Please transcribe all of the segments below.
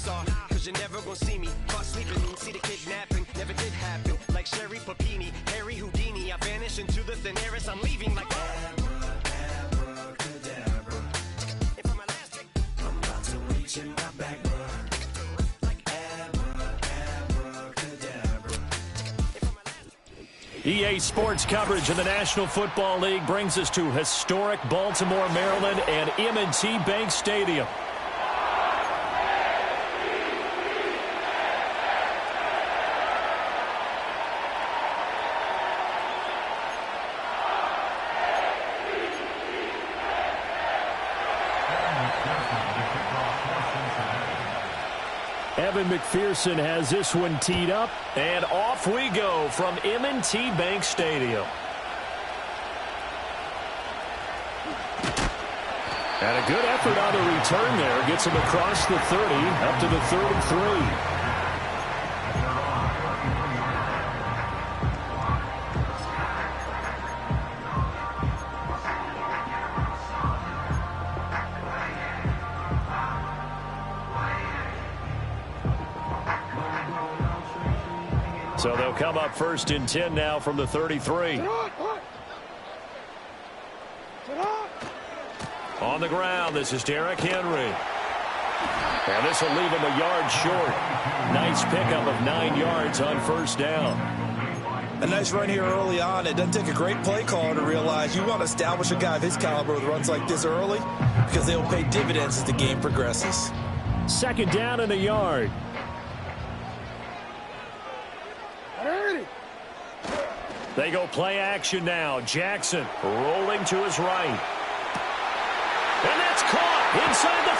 saw. Cause you're never gonna see me caught sleeping. See the kidnapping never did happen. Like Sherry Papini, Harry Houdini, I vanish into the thin air as I'm leaving like abracadabra. And for my last take, I'm about to reach in my back, like abracadabra. EA Sports coverage of the National Football League brings us to historic Baltimore, Maryland, and M&T Bank Stadium. Evan McPherson has this one teed up, and off we go from M&T Bank Stadium. And a good effort on the return there. Gets him across the 30, up to the 33. So they'll come up 1st and 10 now from the 33. On the ground, this is Derrick Henry. And this will leave him a yard short. Nice pickup of 9 yards on 1st down. A nice run here early on. It doesn't take a great play caller to realize you want to establish a guy of his caliber with runs like this early because they will pay dividends as the game progresses. 2nd down and a yard. They go play action now. Jackson rolling to his right. And that's caught inside the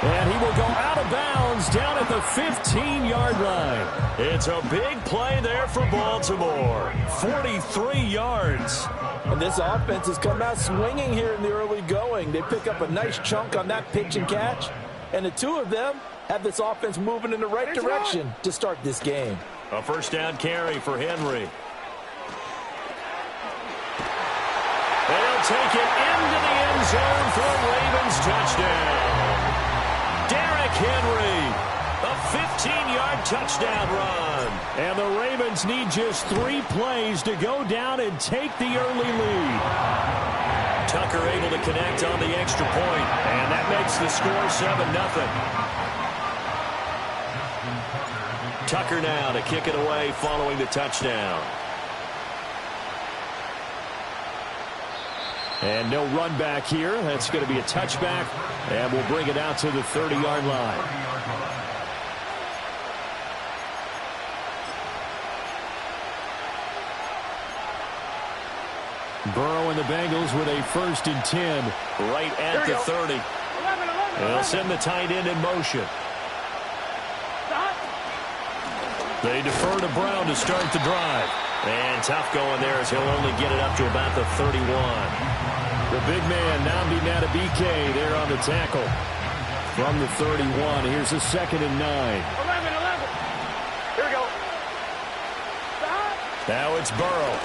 30. And he will go out of bounds down at the 15-yard line. It's a big play there for Baltimore. 43 yards. And this offense has come out swinging here in the early going. They pick up a nice chunk on that pitch and catch. And the two of them have this offense moving in the right direction to start this game. A 1st down carry for Henry. They'll take it into the end zone for a Ravens touchdown. Derrick Henry, a 15-yard touchdown run. And the Ravens need just 3 plays to go down and take the early lead. Tucker able to connect on the extra point, and that makes the score 7-0. Tucker now to kick it away following the touchdown. And no run back here. That's going to be a touchback, and we'll bring it out to the 30-yard line. Burrow and the Bengals with a 1st and 10 right at the 30. They'll send the tight end in motion. They defer to Brown to start the drive. And tough going there as he'll only get it up to about the 31. The big man, Nnamdi Madubuike, there on the tackle. From the 31, here's a 2nd and 9. 11. Here we go. Now it's Burrow.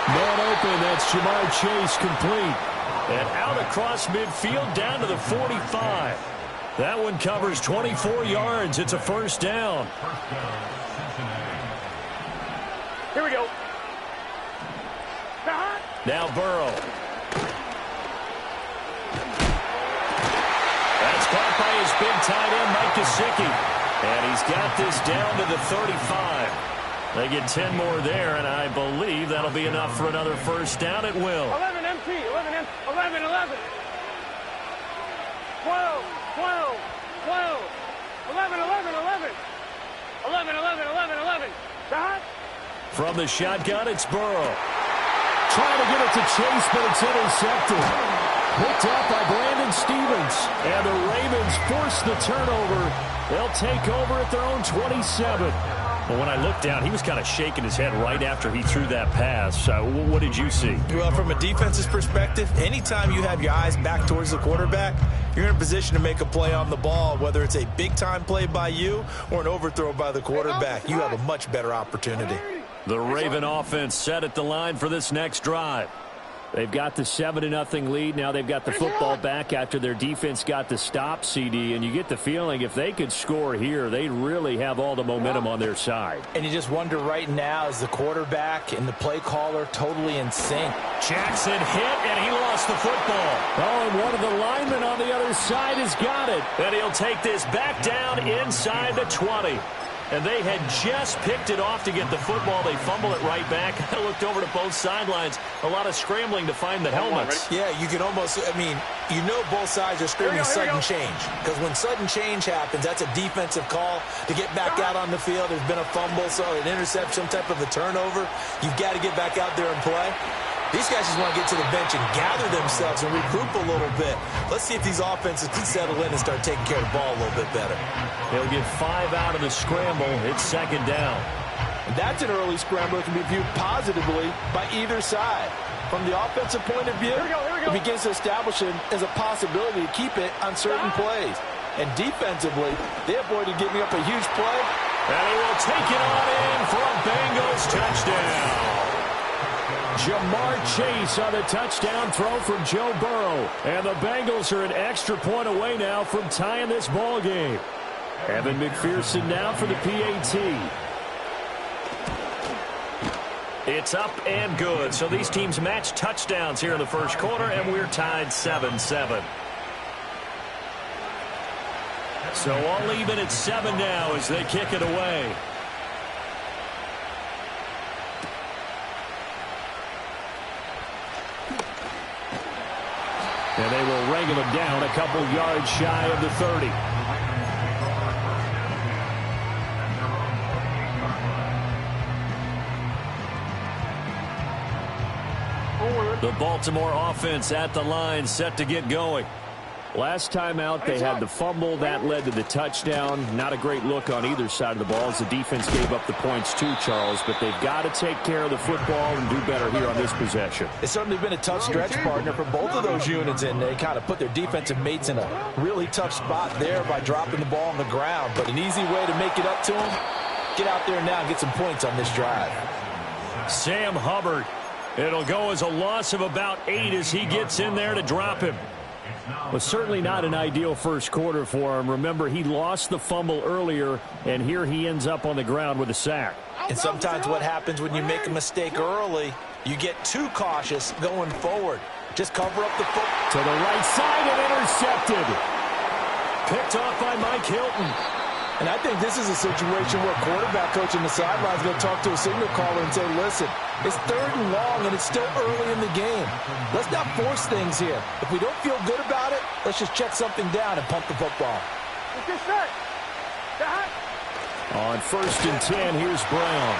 Man open, that's Jamar Chase complete. And out across midfield down to the 45. That one covers 24 yards. It's a 1st down. Here we go. Now Burrow. That's caught by his big tight end, Mike Gesicki. And he's got this down to the 35. They get 10 more there, and I believe that'll be enough for another 1st down. It will. 11 MT, 11 M, 11, 11. 12, 12, 12. 11, 11, 11. 11, 11, 11, 11. Shot. From the shotgun, it's Burrow. Trying to get it to Chase, but it's intercepted. Picked up by Brandon Stevens. And the Ravens force the turnover. They'll take over at their own 27. Well, when I looked down, he was kind of shaking his head right after he threw that pass. What did you see? Well, from a defense's perspective, anytime you have your eyes back towards the quarterback, you're in a position to make a play on the ball, whether it's a big-time play by you or an overthrow by the quarterback. You have a much better opportunity. The Raven offense set at the line for this next drive. They've got the 7-0 lead. Now they've got the football back after their defense got the stop, CD. And you get the feeling if they could score here, they really have all the momentum on their side. And you just wonder right now, is the quarterback and the play caller totally in sync? Jackson hit, and he lost the football. Oh, and one of the linemen on the other side has got it. And he'll take this back down inside the 20. And they had just picked it off to get the football. They fumble it right back. I looked over to both sidelines. A lot of scrambling to find the helmets. Yeah, you can almost, I mean, you know both sides are screaming sudden change. Because when sudden change happens, that's a defensive call to get back out on the field. There's been a fumble, so an interception, some type of a turnover. You've got to get back out there and play. These guys just want to get to the bench and gather themselves and regroup a little bit. Let's see if these offenses can settle in and start taking care of the ball a little bit better. They'll get 5 out of the scramble. It's second down. And that's an early scramble that can be viewed positively by either side. From the offensive point of view, it begins to establish it as a possibility to keep it on certain plays. And defensively, they avoided giving up a huge play. And he will take it on in for a Bengals touchdown. Jamar Chase on the touchdown throw from Joe Burrow. And the Bengals are an extra point away now from tying this ball game. Evan McPherson now for the PAT. It's up and good. So these teams match touchdowns here in the first quarter, and we're tied 7-7. So all even at 7 now as they kick it away. And they will wrangle him down a couple yards shy of the 30. The Baltimore offense at the line, set to get going. Last time out, they had the fumble. That led to the touchdown. Not a great look on either side of the ball as the defense gave up the points too, Charles. But they've got to take care of the football and do better here on this possession. It's certainly been a tough stretch, partner, for both of those units, and they kind of put their defensive mates in a really tough spot there by dropping the ball on the ground. But an easy way to make it up to them, get out there now and get some points on this drive. Sam Hubbard. It'll go as a loss of about 8 as he gets in there to drop him. Well, certainly not an ideal first quarter for him. Remember, he lost the fumble earlier, and here he ends up on the ground with a sack. And sometimes what happens when you make a mistake early, you get too cautious going forward. Just cover up the foot. To the right side and intercepted. Picked off by Mike Hilton. And I think this is a situation where quarterback coach in the sideline is going to talk to a signal caller and say, listen, it's 3rd and long, and it's still early in the game. Let's not force things here. If we don't feel good about it, let's just check something down and pump the football. On 1st and 10, here's Brown.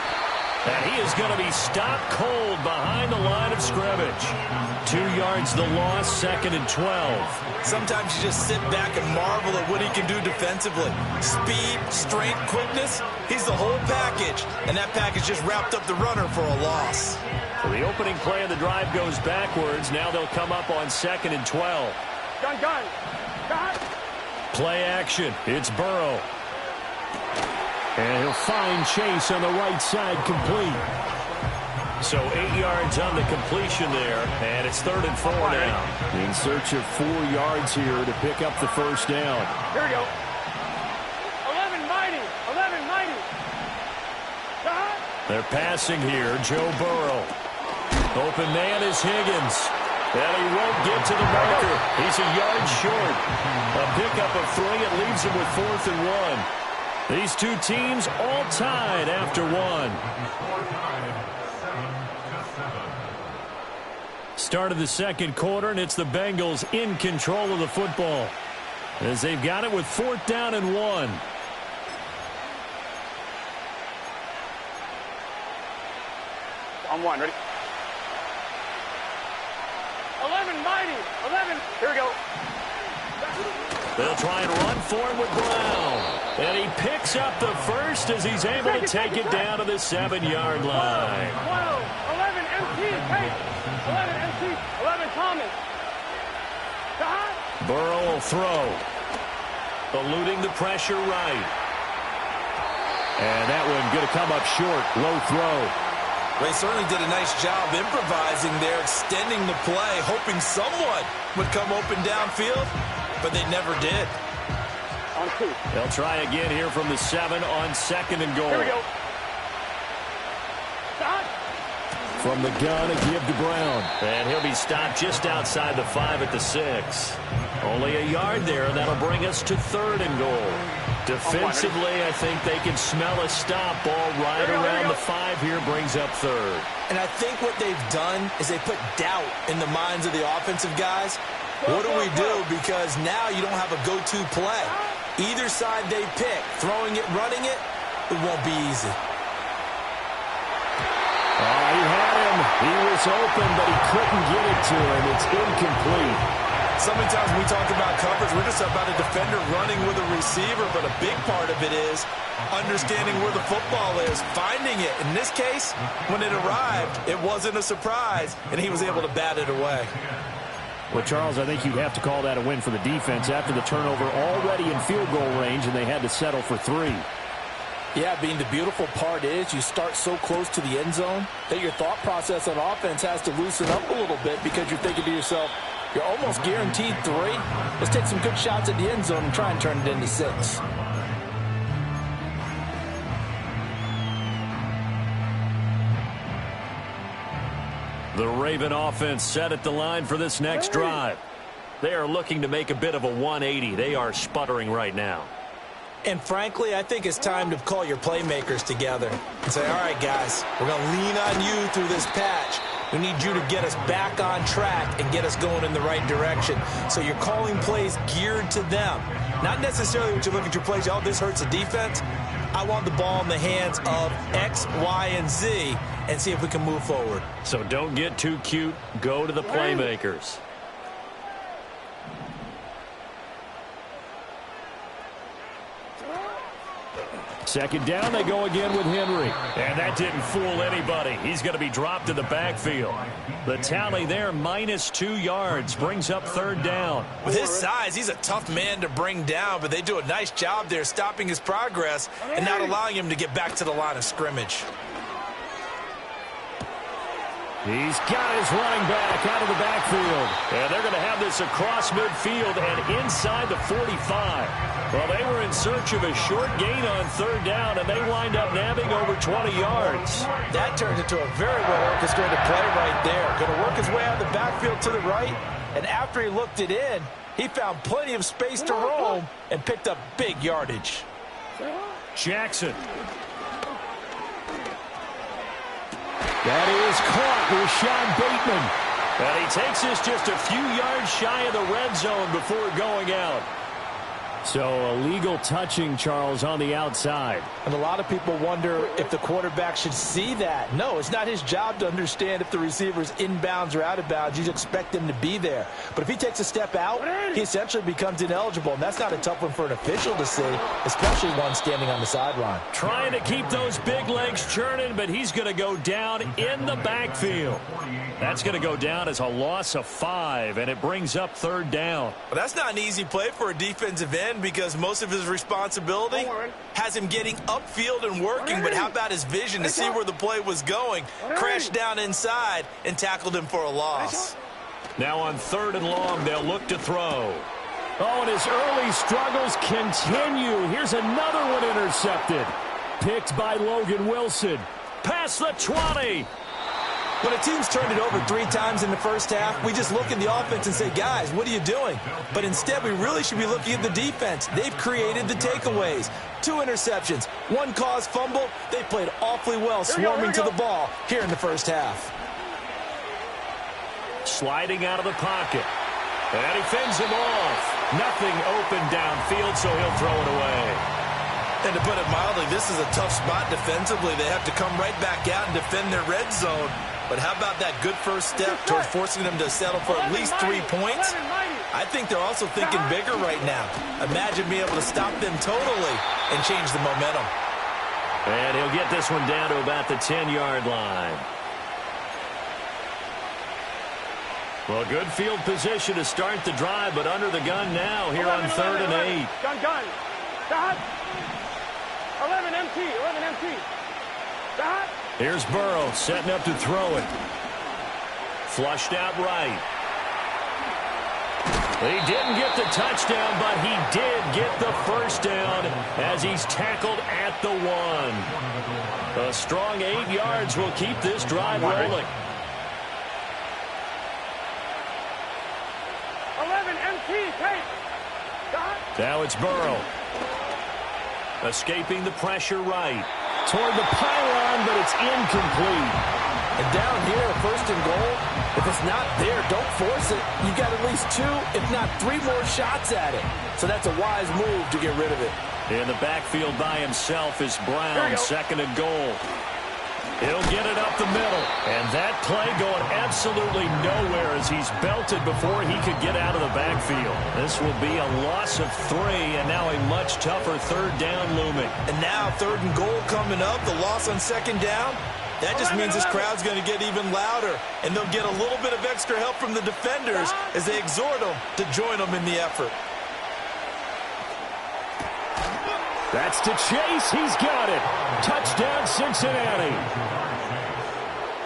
And he is going to be stopped cold behind the line of scrimmage. 2 yards the loss, 2nd and 12. Sometimes you just sit back and marvel at what he can do defensively. Speed, strength, quickness, he's the whole package. And that package just wrapped up the runner for a loss. So the opening play of the drive goes backwards. Now they'll come up on 2nd and 12. Gun. Play action. It's Burrow. And he'll find Chase on the right side, complete. So 8 yards on the completion there, and it's 3rd and 4 now. In search of 4 yards here to pick up the first down. Here we go. 11 mighty. They're passing here. Joe Burrow. Open man is Higgins. And he won't get to the marker. He's a yard short. A pickup of 3. It leaves him with 4th and 1. These two teams all tied after 1. Start of the second quarter, and it's the Bengals in control of the football as they've got it with 4th down and 1. On 1, ready? 11 mighty. 11. Here we go. They'll try and run for him with Brown. And he picks up the first as he's able to take it down to the 7-yard line. 12, 11, MT, hey, 11, MT, 11, Thomas. Burrow will throw. Eluding the pressure right. And that one going to come up short. Low throw. Well, he certainly did a nice job improvising there, extending the play, hoping someone would come open downfield, but they never did. On 2. They'll try again here from the 7 on 2nd and goal. Here we go. Stop. From the gun, a give to Brown. And he'll be stopped just outside the 5 at the 6. Only a yard there, and that'll bring us to 3rd and goal. Defensively, I think they can smell a stop. Ball right around the 5 here, brings up 3rd. And I think what they've done is they put doubt in the minds of the offensive guys. What do we do? Because now you don't have a go-to play. Either side they pick, throwing it, running it, it won't be easy. Oh, he had him. He was open, but he couldn't get it to him. It's incomplete. So many times when we talk about coverage, we're just about a defender running with a receiver, but a big part of it is understanding where the football is, finding it. In this case, when it arrived, it wasn't a surprise, and he was able to bat it away. Well, Charles, I think you'd have to call that a win for the defense after the turnover already in field goal range, and they had to settle for 3. Yeah, Bean, the beautiful part is you start so close to the end zone that your thought process on offense has to loosen up a little bit because you're thinking to yourself, you're almost guaranteed 3. Let's take some good shots at the end zone and try and turn it into 6. The Raven offense set at the line for this next drive. They are looking to make a bit of a 180. They are sputtering right now. And frankly, I think it's time to call your playmakers together and say, all right, guys, we're going to lean on you through this patch. We need you to get us back on track and get us going in the right direction. So you're calling plays geared to them. Not necessarily when you look at your plays, oh, this hurts the defense. I want the ball in the hands of X, Y, and Z and see if we can move forward. So don't get too cute. Go to the playmakers. Second down, they go again with Henry. And that didn't fool anybody. He's going to be dropped in the backfield. The tally there, -2 yards, brings up 3rd down. With his size, he's a tough man to bring down, but they do a nice job there stopping his progress and not allowing him to get back to the line of scrimmage. He's got his running back out of the backfield. And they're going to have this across midfield and inside the 45. Well, they were in search of a short gain on 3rd down, and they wind up nabbing over 20 yards. That turns into a very well-orchestrated play right there. Going to work his way out of the backfield to the right, and after he looked it in, he found plenty of space to roam and picked up big yardage. Jackson. That is caught with Sean Bateman. And he takes this just a few yards shy of the red zone before going out. So a legal touching, Charles, on the outside. And a lot of people wonder if the quarterback should see that. No, it's not his job to understand if the receiver's inbounds or out of bounds. You expect him to be there. But if he takes a step out, he essentially becomes ineligible. And that's not a tough one for an official to see, especially one standing on the sideline. Trying to keep those big legs churning, but he's going to go down in the backfield. That's going to go down as a loss of 5, and it brings up 3rd down. Well, that's not an easy play for a defensive end because most of his responsibility has him getting upfield and working, but how about his vision to see where the play was going, crashed down inside, and tackled him for a loss. Now on 3rd and long, they'll look to throw. Oh, and his early struggles continue. Here's another one intercepted. Picked by Logan Wilson. Past the 20. When a team's turned it over 3 times in the first half, we just look at the offense and say, guys, what are you doing? But instead, we really should be looking at the defense. They've created the takeaways. 2 interceptions, 1 caused fumble. They played awfully well swarming to the ball here in the first half. Sliding out of the pocket. And he fends him off. Nothing open downfield, so he'll throw it away. And to put it mildly, this is a tough spot defensively. They have to come right back out and defend their red zone. But how about that good first step towards forcing them to settle for at least 3 points? I think they're also thinking bigger right now. Imagine being able to stop them totally and change the momentum. And he'll get this one down to about the 10-yard line. Well, good field position to start the drive, but under the gun now here on 3rd and 8. Gun. Stop. 11 MT. Here's Burrow setting up to throw it. Flushed out right. He didn't get the touchdown, but he did get the first down as he's tackled at the 1. A strong 8 yards will keep this drive rolling. 11 MT, take. Now it's Burrow. Escaping the pressure right. Toward the pylon, but it's incomplete. And down here, first and goal, if it's not there, don't force it. You've got at least 2, if not 3 more shots at it. So that's a wise move to get rid of it. In the backfield by himself is Brown, second and goal. He'll get it up the middle. And that play going absolutely nowhere as he's belted before he could get out of the backfield. This will be a loss of 3, and now a much tougher third down looming. And now third and goal coming up, the loss on second down. That just means this crowd's going to get even louder, and they'll get a little bit of extra help from the defenders as they exhort them to join them in the effort. That's to Chase. He's got it. Touchdown, Cincinnati.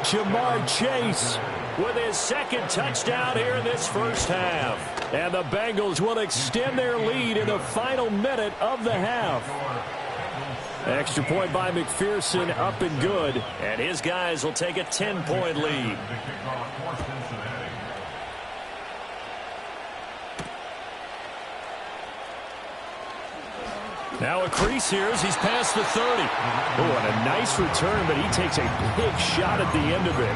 Jamar Chase with his second touchdown here in this first half. And the Bengals will extend their lead in the final minute of the half. Extra point by McPherson, up and good. And his guys will take a 10-point lead. Now a crease here as he's past the 30. Oh, and a nice return, but he takes a big shot at the end of it.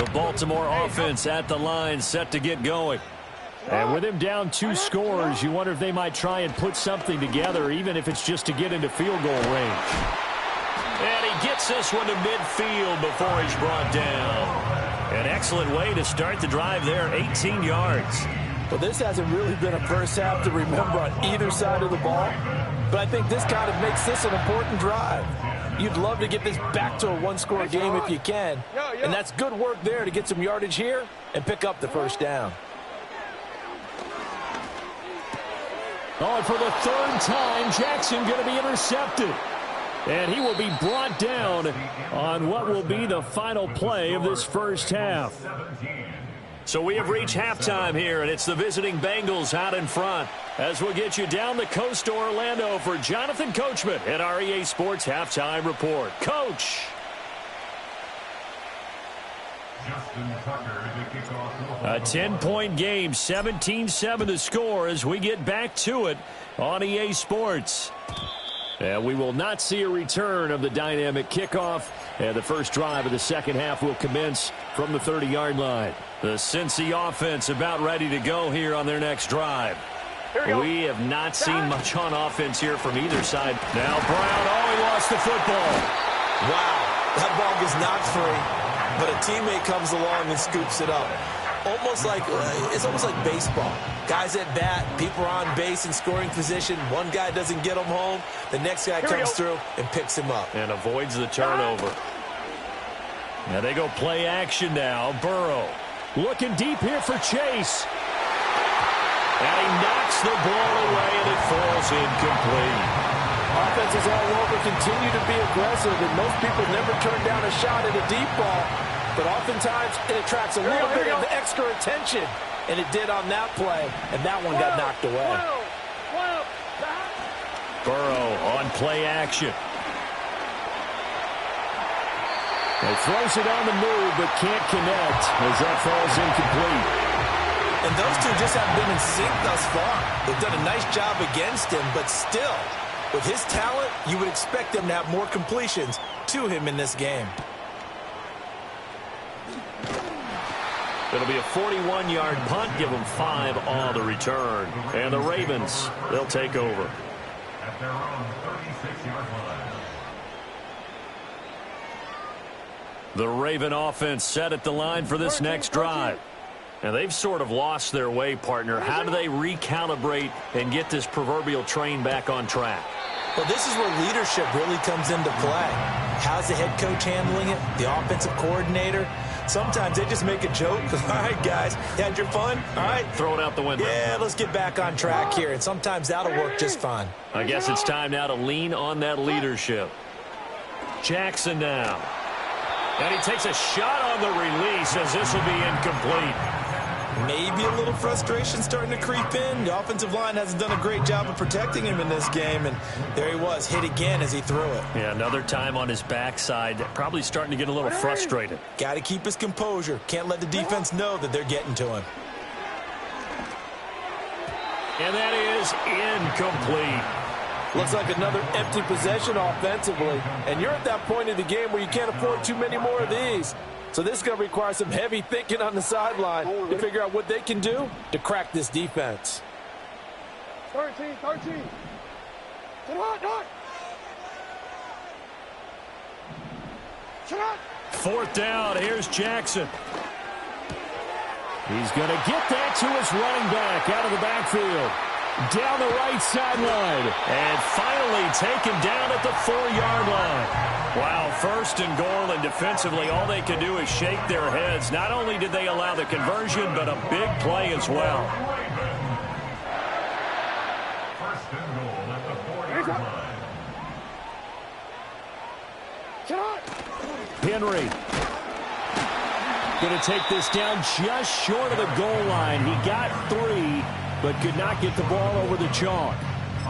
The Baltimore offense at the line, set to get going. And with him down 2 scores, you wonder if they might try and put something together, even if it's just to get into field goal range. And he gets this one to midfield before he's brought down. An excellent way to start the drive there, 18 yards. Well, this hasn't really been a first half to remember on either side of the ball, but I think this kind of makes this an important drive. You'd love to get this back to a one-score game if you can, and that's good work there to get some yardage here and pick up the first down. Oh, and for the 3rd time, Jackson going to be intercepted. And he will be brought down on what will be the final play of this first half. So we have reached halftime here, and it's the visiting Bengals out in front. As we'll get you down the coast to Orlando for Jonathan Coachman at our EA Sports Halftime Report. Coach. A 10-point game, 17-7 the score as we get back to it on EA Sports. And we will not see a return of the dynamic kickoff. And the first drive of the second half will commence from the 30-yard line. The Cincy offense about ready to go here on their next drive. We have not seen much on offense here from either side. Now Brown, oh, he lost the football. Wow, that ball gets knocked free, but a teammate comes along and scoops it up. It's almost like baseball. Guys at bat, people are on base in scoring position. One guy doesn't get him home. The next guy comes through and picks him up. And avoids the turnover. Now they go play action now. Burrow looking deep here for Chase. And he knocks the ball away and it falls incomplete. Offenses all over continue to be aggressive, and most people never turn down a shot at a deep ball. But oftentimes, it attracts a little bit of extra attention. And it did on that play. And that one got knocked away. Burrow on play action. He throws it on the move, but can't connect as that falls incomplete. And those two just haven't been in sync thus far. They've done a nice job against him, but still, with his talent, you would expect them to have more completions to him in this game. It'll be a 41-yard punt, give them 5 on the return. And the Ravens, they'll take over. At their own 36-yard line. The Raven offense set at the line for this next drive. And they've sort of lost their way, partner. How do they recalibrate and get this proverbial train back on track? Well, this is where leadership really comes into play. How's the head coach handling it? The offensive coordinator? Sometimes they just make a joke. All right, guys, you had your fun? All right. Throw it out the window. Yeah, let's get back on track here, and sometimes that'll work just fine. I guess it's time now to lean on that leadership. Jackson now. And he takes a shot on the release as this will be incomplete. Maybe a little frustration starting to creep in. The offensive line hasn't done a great job of protecting him in this game, and there he was, hit again as he threw it. Yeah, another time on his backside, probably starting to get a little frustrated. Got to keep his composure. Can't let the defense know that they're getting to him. And that is incomplete. Looks like another empty possession offensively, and you're at that point in the game where you can't afford too many more of these. So this is going to require some heavy thinking on the sideline to figure out what they can do to crack this defense. 13. Fourth down, here's Jackson. He's going to get that to his running back out of the backfield. Down the right sideline. And finally taken down at the 4-yard line. Wow, first and goal, and defensively all they can do is shake their heads. Not only did they allow the conversion, but a big play as well. First and goal at the 40-yard line. Henry going to take this down just short of the goal line. He got 3, but could not get the ball over the chalk.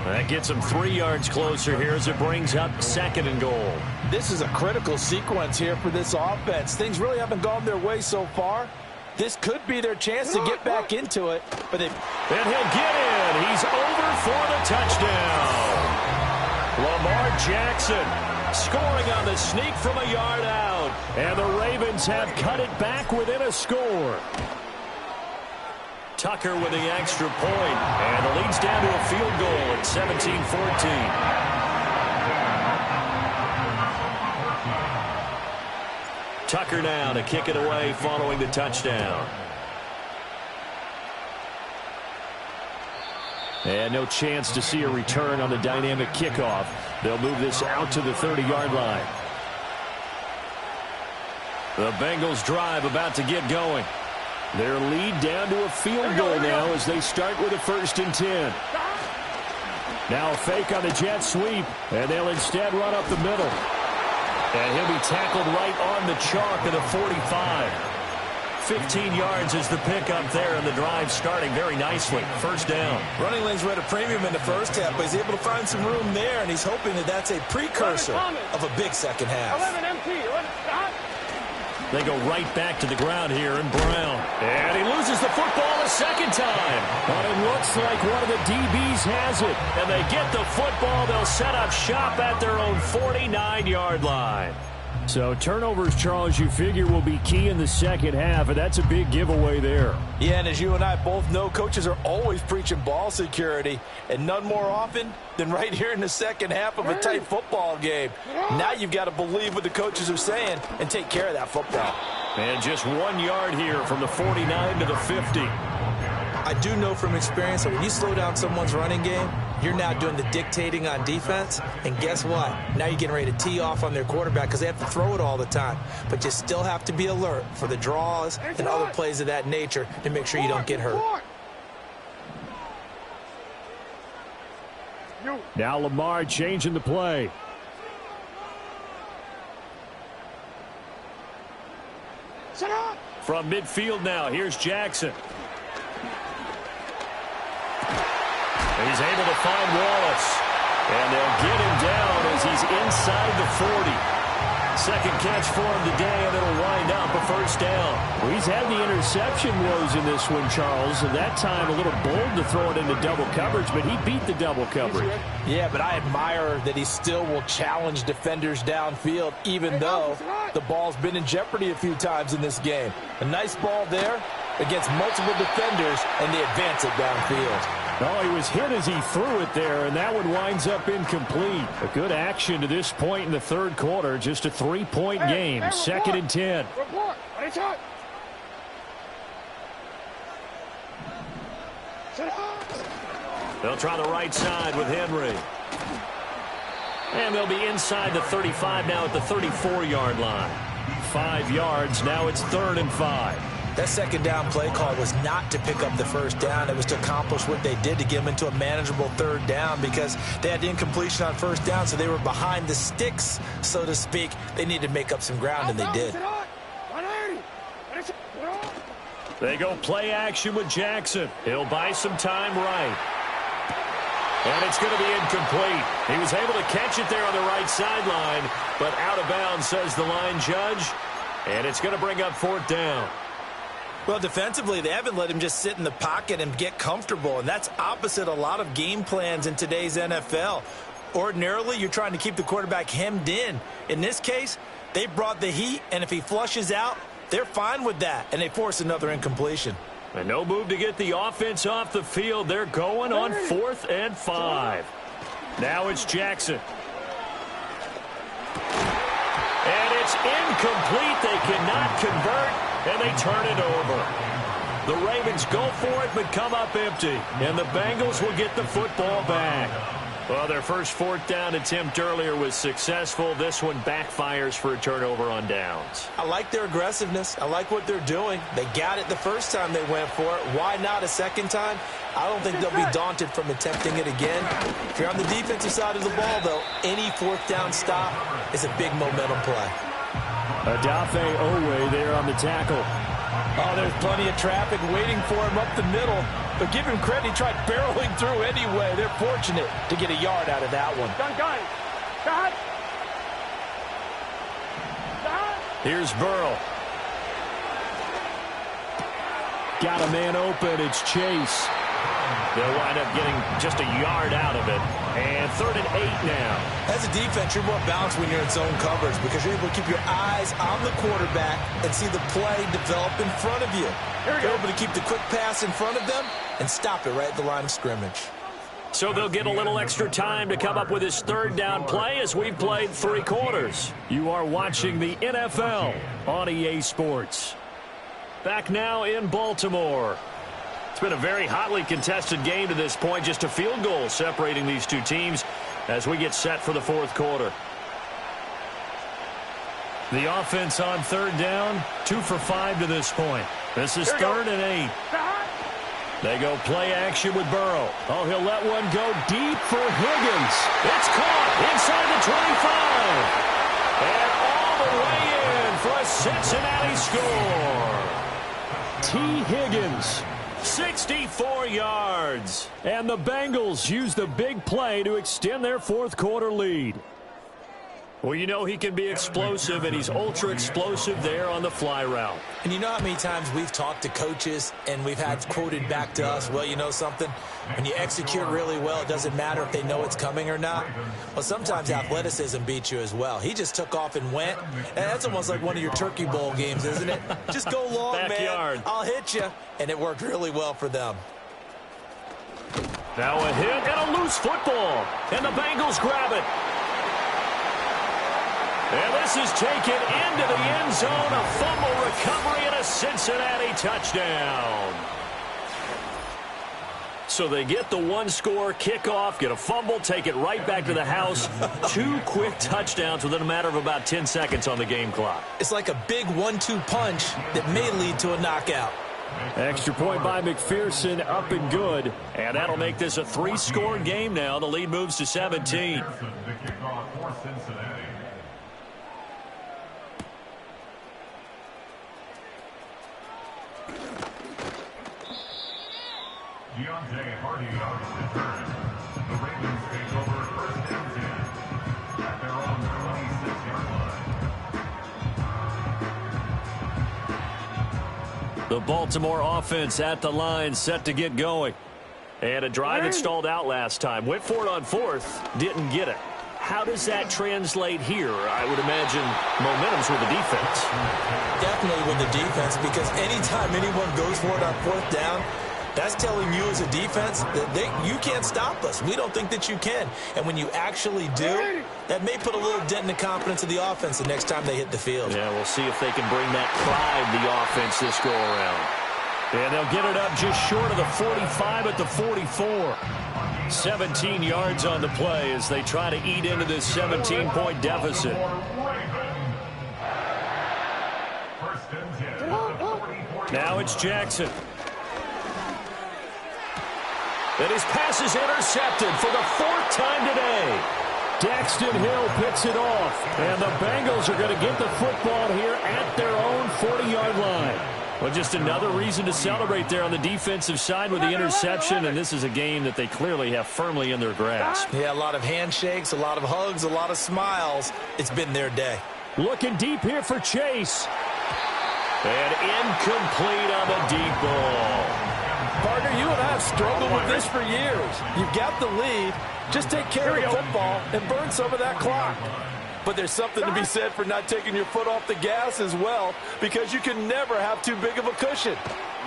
That gets him 3 yards closer here as it brings up second and goal. This is a critical sequence here for this offense. Things really haven't gone their way so far. This could be their chance to get back into it, but and he'll get in. He's over for the touchdown. Lamar Jackson scoring on the sneak from a yard out. And the Ravens have cut it back within a score. Tucker with the extra point, and the lead's down to a field goal at 17-14. Tucker now to kick it away following the touchdown. And no chance to see a return on the dynamic kickoff. They'll move this out to the 30-yard line. The Bengals drive about to get going. Their lead down to a field goal now as they start with a 1st and 10. Now a fake on the jet sweep, and they'll instead run up the middle. And he'll be tackled right on the chalk of the 45. 15 yards is the pickup there, and the drive starting very nicely. First down. Running lanes were at a premium in the first half, but he's able to find some room there, and he's hoping that that's a precursor of a big second half. 11 empty. 11 stop. They go right back to the ground here in Brown. And he loses the football a second time. But it looks like one of the DBs has it. And they get the football. They'll set up shop at their own 49-yard line. So turnovers, Charles, you figure will be key in the second half, and that's a big giveaway there. yeah, and as you and I both know, coaches are always preaching ball security, and none more often than right here in the second half of a tight football game. Now you've got to believe what the coaches are saying and take care of that football. And just 1 yard here from the 49 to the 50. I do know from experience that when you slow down someone's running game, you're now doing the dictating on defense. And guess what? Now you're getting ready to tee off on their quarterback because they have to throw it all the time. But you still have to be alert for the draws and other plays of that nature to make sure you don't get hurt. Now Lamar changing the play. From midfield now, here's Jackson. He's able to find Wallace. And they'll get him down as he's inside the 40. Second catch for him today, and it'll wind up a first down. Well, he's had the interception woes in this one, Charles, and that time a little bold to throw it into double coverage, but he beat the double coverage. Yeah, but I admire that he still will challenge defenders downfield, even though the ball's been in jeopardy a few times in this game. A nice ball there against multiple defenders, and they advance it downfield. Oh, he was hit as he threw it there, and that one winds up incomplete. A good action to this point in the third quarter. Just a 3-point game. Second and 10. Report. Ready, shot. They'll try the right side with Henry. And they'll be inside the 35 now at the 34-yard line. 5 yards. Now it's 3rd and 5. That second down play call was not to pick up the first down. It was to accomplish what they did, to get them into a manageable 3rd down, because they had incompletion on first down, so they were behind the sticks, so to speak. They needed to make up some ground, and they did. They go play action with Jackson. He'll buy some time right. And it's going to be incomplete. He was able to catch it there on the right sideline, but out of bounds, says the line judge. And it's going to bring up 4th down. Well, defensively, they haven't let him just sit in the pocket and get comfortable, and that's opposite a lot of game plans in today's NFL. Ordinarily, you're trying to keep the quarterback hemmed in. In this case, they brought the heat, and if he flushes out, they're fine with that, and they force another incompletion. And no move to get the offense off the field. They're going on 4th and 5. Now it's Jackson. And it's incomplete. They cannot convert. And they turn it over. The Ravens go for it, but come up empty. And the Bengals will get the football back. Well, their first 4th down attempt earlier was successful. This one backfires for a turnover on downs. I like their aggressiveness. I like what they're doing. They got it the first time they went for it. Why not a second time? I don't think they'll be daunted from attempting it again. If you're on the defensive side of the ball, though, any 4th down stop is a big momentum play. Odafe Oweh there on the tackle. Oh, there's plenty of traffic waiting for him up the middle. But give him credit, he tried barreling through anyway. They're fortunate to get a yard out of that one. Here's Burrow. Got a man open. It's Chase. They'll wind up getting just a yard out of it. And 3rd and 8 now. As a defense, you're more balanced when you're in zone coverage because you're able to keep your eyes on the quarterback and see the play develop in front of you. You're able to keep the quick pass in front of them and stop it right at the line of scrimmage. So they'll get a little extra time to come up with his 3rd down play as we've played 3 quarters. You are watching the NFL on EA Sports. Back now in Baltimore. It's been a very hotly contested game to this point. Just a field goal separating these two teams as we get set for the 4th quarter. The offense on 3rd down, 2 for 5 to this point. This is 3rd and 8. They go play action with Burrow. Oh, he'll let one go deep for Higgins. It's caught inside the 25. And all the way in for a Cincinnati score. T. Higgins, 64 yards. And the Bengals use the big play to extend their 4th quarter lead. Well, you know he can be explosive, and he's ultra-explosive there on the fly route. And you know how many times we've talked to coaches and we've had quoted back to us, well, you know something? When you execute really well, it doesn't matter if they know it's coming or not. Well, sometimes athleticism beats you as well. He just took off and went. And that's almost like one of your Turkey Bowl games, isn't it? Just go long, Backyard. man. I'll hit you. And it worked really well for them. Now a hit and a loose football. And the Bengals grab it. And this is taken into the end zone. A fumble recovery and a Cincinnati touchdown. So they get the 1-score kickoff, get a fumble, take it right back to the house. 2 quick touchdowns within a matter of about 10 seconds on the game clock. It's like a big 1-2 punch that may lead to a knockout. Extra point by McPherson, up and good. And that'll make this a 3-score game now. The lead moves to 17. Deontay Hardy on the return. The Ravens take over 1st and 10 at their own 26-yard line. The Baltimore offense at the line, set to get going. And a drive that stalled out last time. Went for it on 4th, didn't get it. How does that translate here? I would imagine momentum's with the defense. Definitely with the defense, because anytime anyone goes for it on 4th down, that's telling you as a defense that you can't stop us. We don't think that you can. And when you actually do, that may put a little dent in the confidence of the offense the next time they hit the field. Yeah, we'll see if they can bring that pride to the offense this go around. And they'll get it up just short of the 45 at the 44. 17 yards on the play as they try to eat into this 17-point deficit. Now it's Jackson. And his pass is intercepted for the 4th time today. Daxton Hill picks it off. And the Bengals are going to get the football here at their own 40-yard line. Well, just another reason to celebrate there on the defensive side with the interception, and this is a game that they clearly have firmly in their grasp. Yeah, a lot of handshakes, a lot of hugs, a lot of smiles. It's been their day. Looking deep here for Chase. And incomplete on the deep ball. Partner, you and I have struggled with this for years. You've got the lead. Just take care of the football and burn some of that clock. But there's something to be said for not taking your foot off the gas as well, because you can never have too big of a cushion.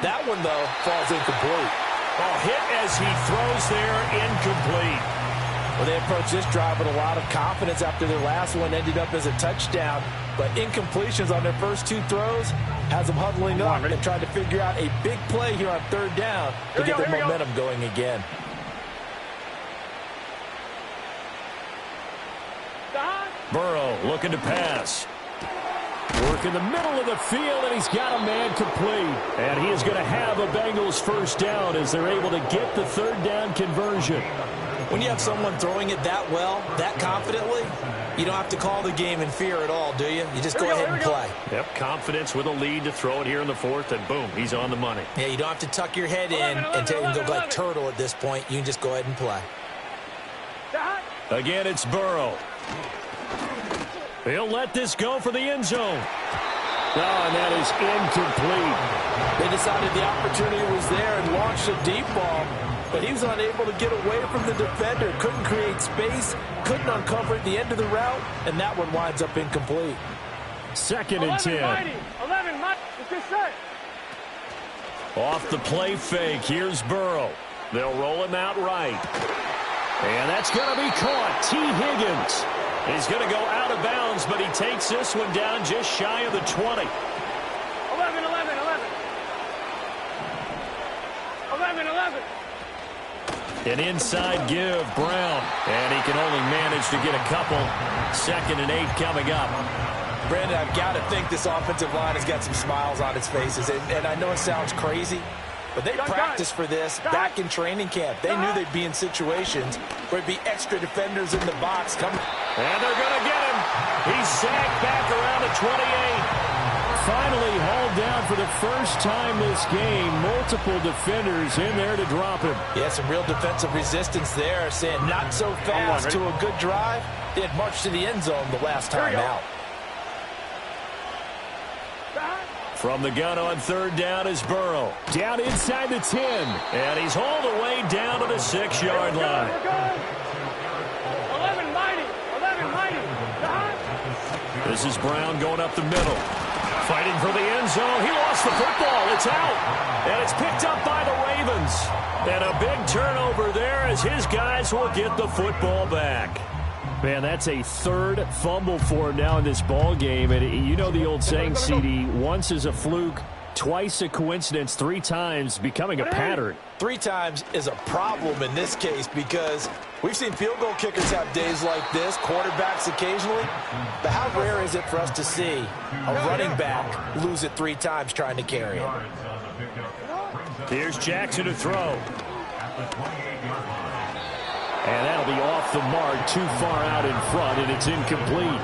That one, though, falls incomplete. Oh, hit as he throws there, incomplete. Well, they approached this drive with a lot of confidence after their last one ended up as a touchdown. But incompletions on their first 2 throws has them huddling up and trying to figure out a big play here on 3rd down to get their momentum going again. Burrow looking to pass. Work in the middle of the field, and he's got a man complete. And he is going to have a Bengals first down as they're able to get the 3rd down conversion. When you have someone throwing it that well, that confidently, you don't have to call the game in fear at all, do you? You just go ahead and play. Yep, confidence with a lead to throw it here in the 4th, and boom, he's on the money. Yeah, you don't have to tuck your head in and go like turtle at this point. You can just go ahead and play. Again, it's Burrow. He'll let this go for the end zone. Oh, and that is incomplete. They decided the opportunity was there and launched a deep ball, but he was unable to get away from the defender. Couldn't create space, couldn't uncover at the end of the route, and that one winds up incomplete. 2nd and 10. 11, Mike. It's set. Off the play fake, here's Burrow. They'll roll him out right. And that's going to be caught. T. Higgins. He's going to go out of bounds, but he takes this one down just shy of the 20. 11. 11. An inside give, Brown. And he can only manage to get a couple. 2nd and 8 coming up. Brandon, I've got to think this offensive line has got some smiles on its faces. And I know it sounds crazy, but they practiced for this back in training camp. They knew they'd be in situations where it'd be extra defenders in the box coming. And they're going to get him. He's sacked back around the 28. Finally hauled down for the first time this game. Multiple defenders in there to drop him. Yeah, some real defensive resistance there, saying not so fast to a good drive. They had marched to the end zone the last time out. From the gun on 3rd down is Burrow. Down inside the 10. And he's hauled away down to the 6-yard line. 11 mighty. This is Brown going up the middle. Fighting for the end zone. He lost the football. It's out. And it's picked up by the Ravens. And a big turnover there as his guys will get the football back. Man, that's a 3rd fumble for him now in this ball game. And you know the old saying, CD, once is a fluke, twice a coincidence, 3 times becoming a pattern. 3 times is a problem in this case because we've seen field goal kickers have days like this, quarterbacks occasionally. But how rare is it for us to see a running back lose it 3 times trying to carry it? Here's Jackson to throw. And that'll be off the mark, too far out in front, and it's incomplete.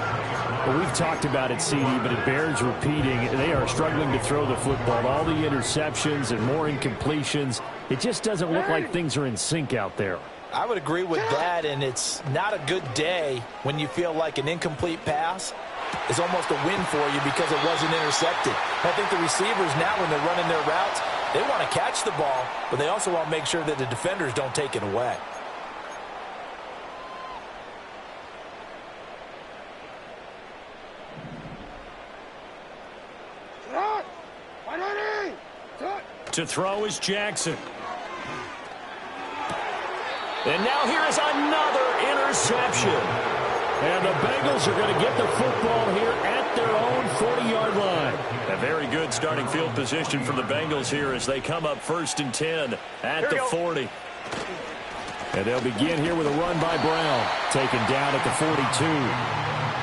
Well, we've talked about it, CD, but it bears repeating. They are struggling to throw the football. All the interceptions and more incompletions. It just doesn't look like things are in sync out there. I would agree with that, and it's not a good day when you feel like an incomplete pass is almost a win for you because it wasn't intercepted. I think the receivers now, when they're running their routes, they want to catch the ball, but they also want to make sure that the defenders don't take it away. To throw is Jackson. And now here is another interception. And the Bengals are going to get the football here at their own 40-yard line. A very good starting field position for the Bengals here as they come up 1st and 10 at the 40. And they'll begin here with a run by Brown, taken down at the 42.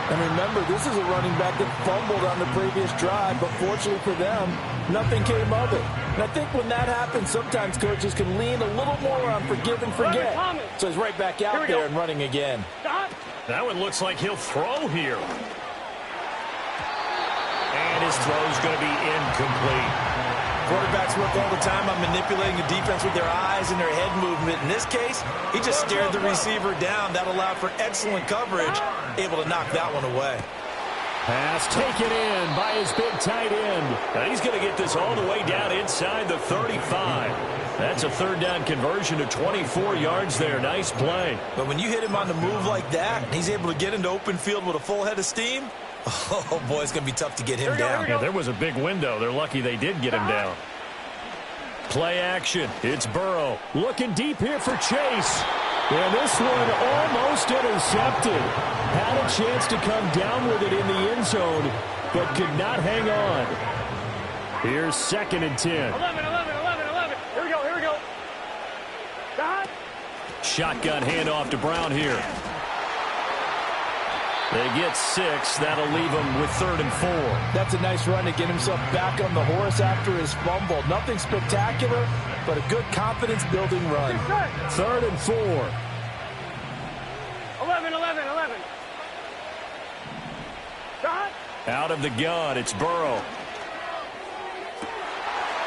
And remember, this is a running back that fumbled on the previous drive, but fortunately for them, nothing came of it. And I think when that happens, sometimes coaches can lean a little more on forgive and forget. So he's right back out there and running again. That one looks like he'll throw here. And his throw's going to be incomplete. Quarterbacks work all the time on manipulating the defense with their eyes and their head movement. In this case, he just stared the receiver down. That allowed for excellent coverage, able to knock that one away. Pass taken in by his big tight end. Now he's going to get this all the way down inside the 35. That's a 3rd down conversion to 24 yards there. Nice play. But when you hit him on the move like that, and he's able to get into open field with a full head of steam, oh, boy, it's going to be tough to get him down. Yeah, there was a big window. They're lucky they did get him down. Play action. It's Burrow. Looking deep here for Chase. And this one almost intercepted. Had a chance to come down with it in the end zone, but could not hang on. Here's 2nd and 10. 11. Here we go. God. Shotgun handoff to Brown here. They get 6. That'll leave them with 3rd and 4. That's a nice run to get himself back on the horse after his fumble. Nothing spectacular, but a good confidence-building run. 3rd and 4. 11. God. Out of the gun, it's Burrow.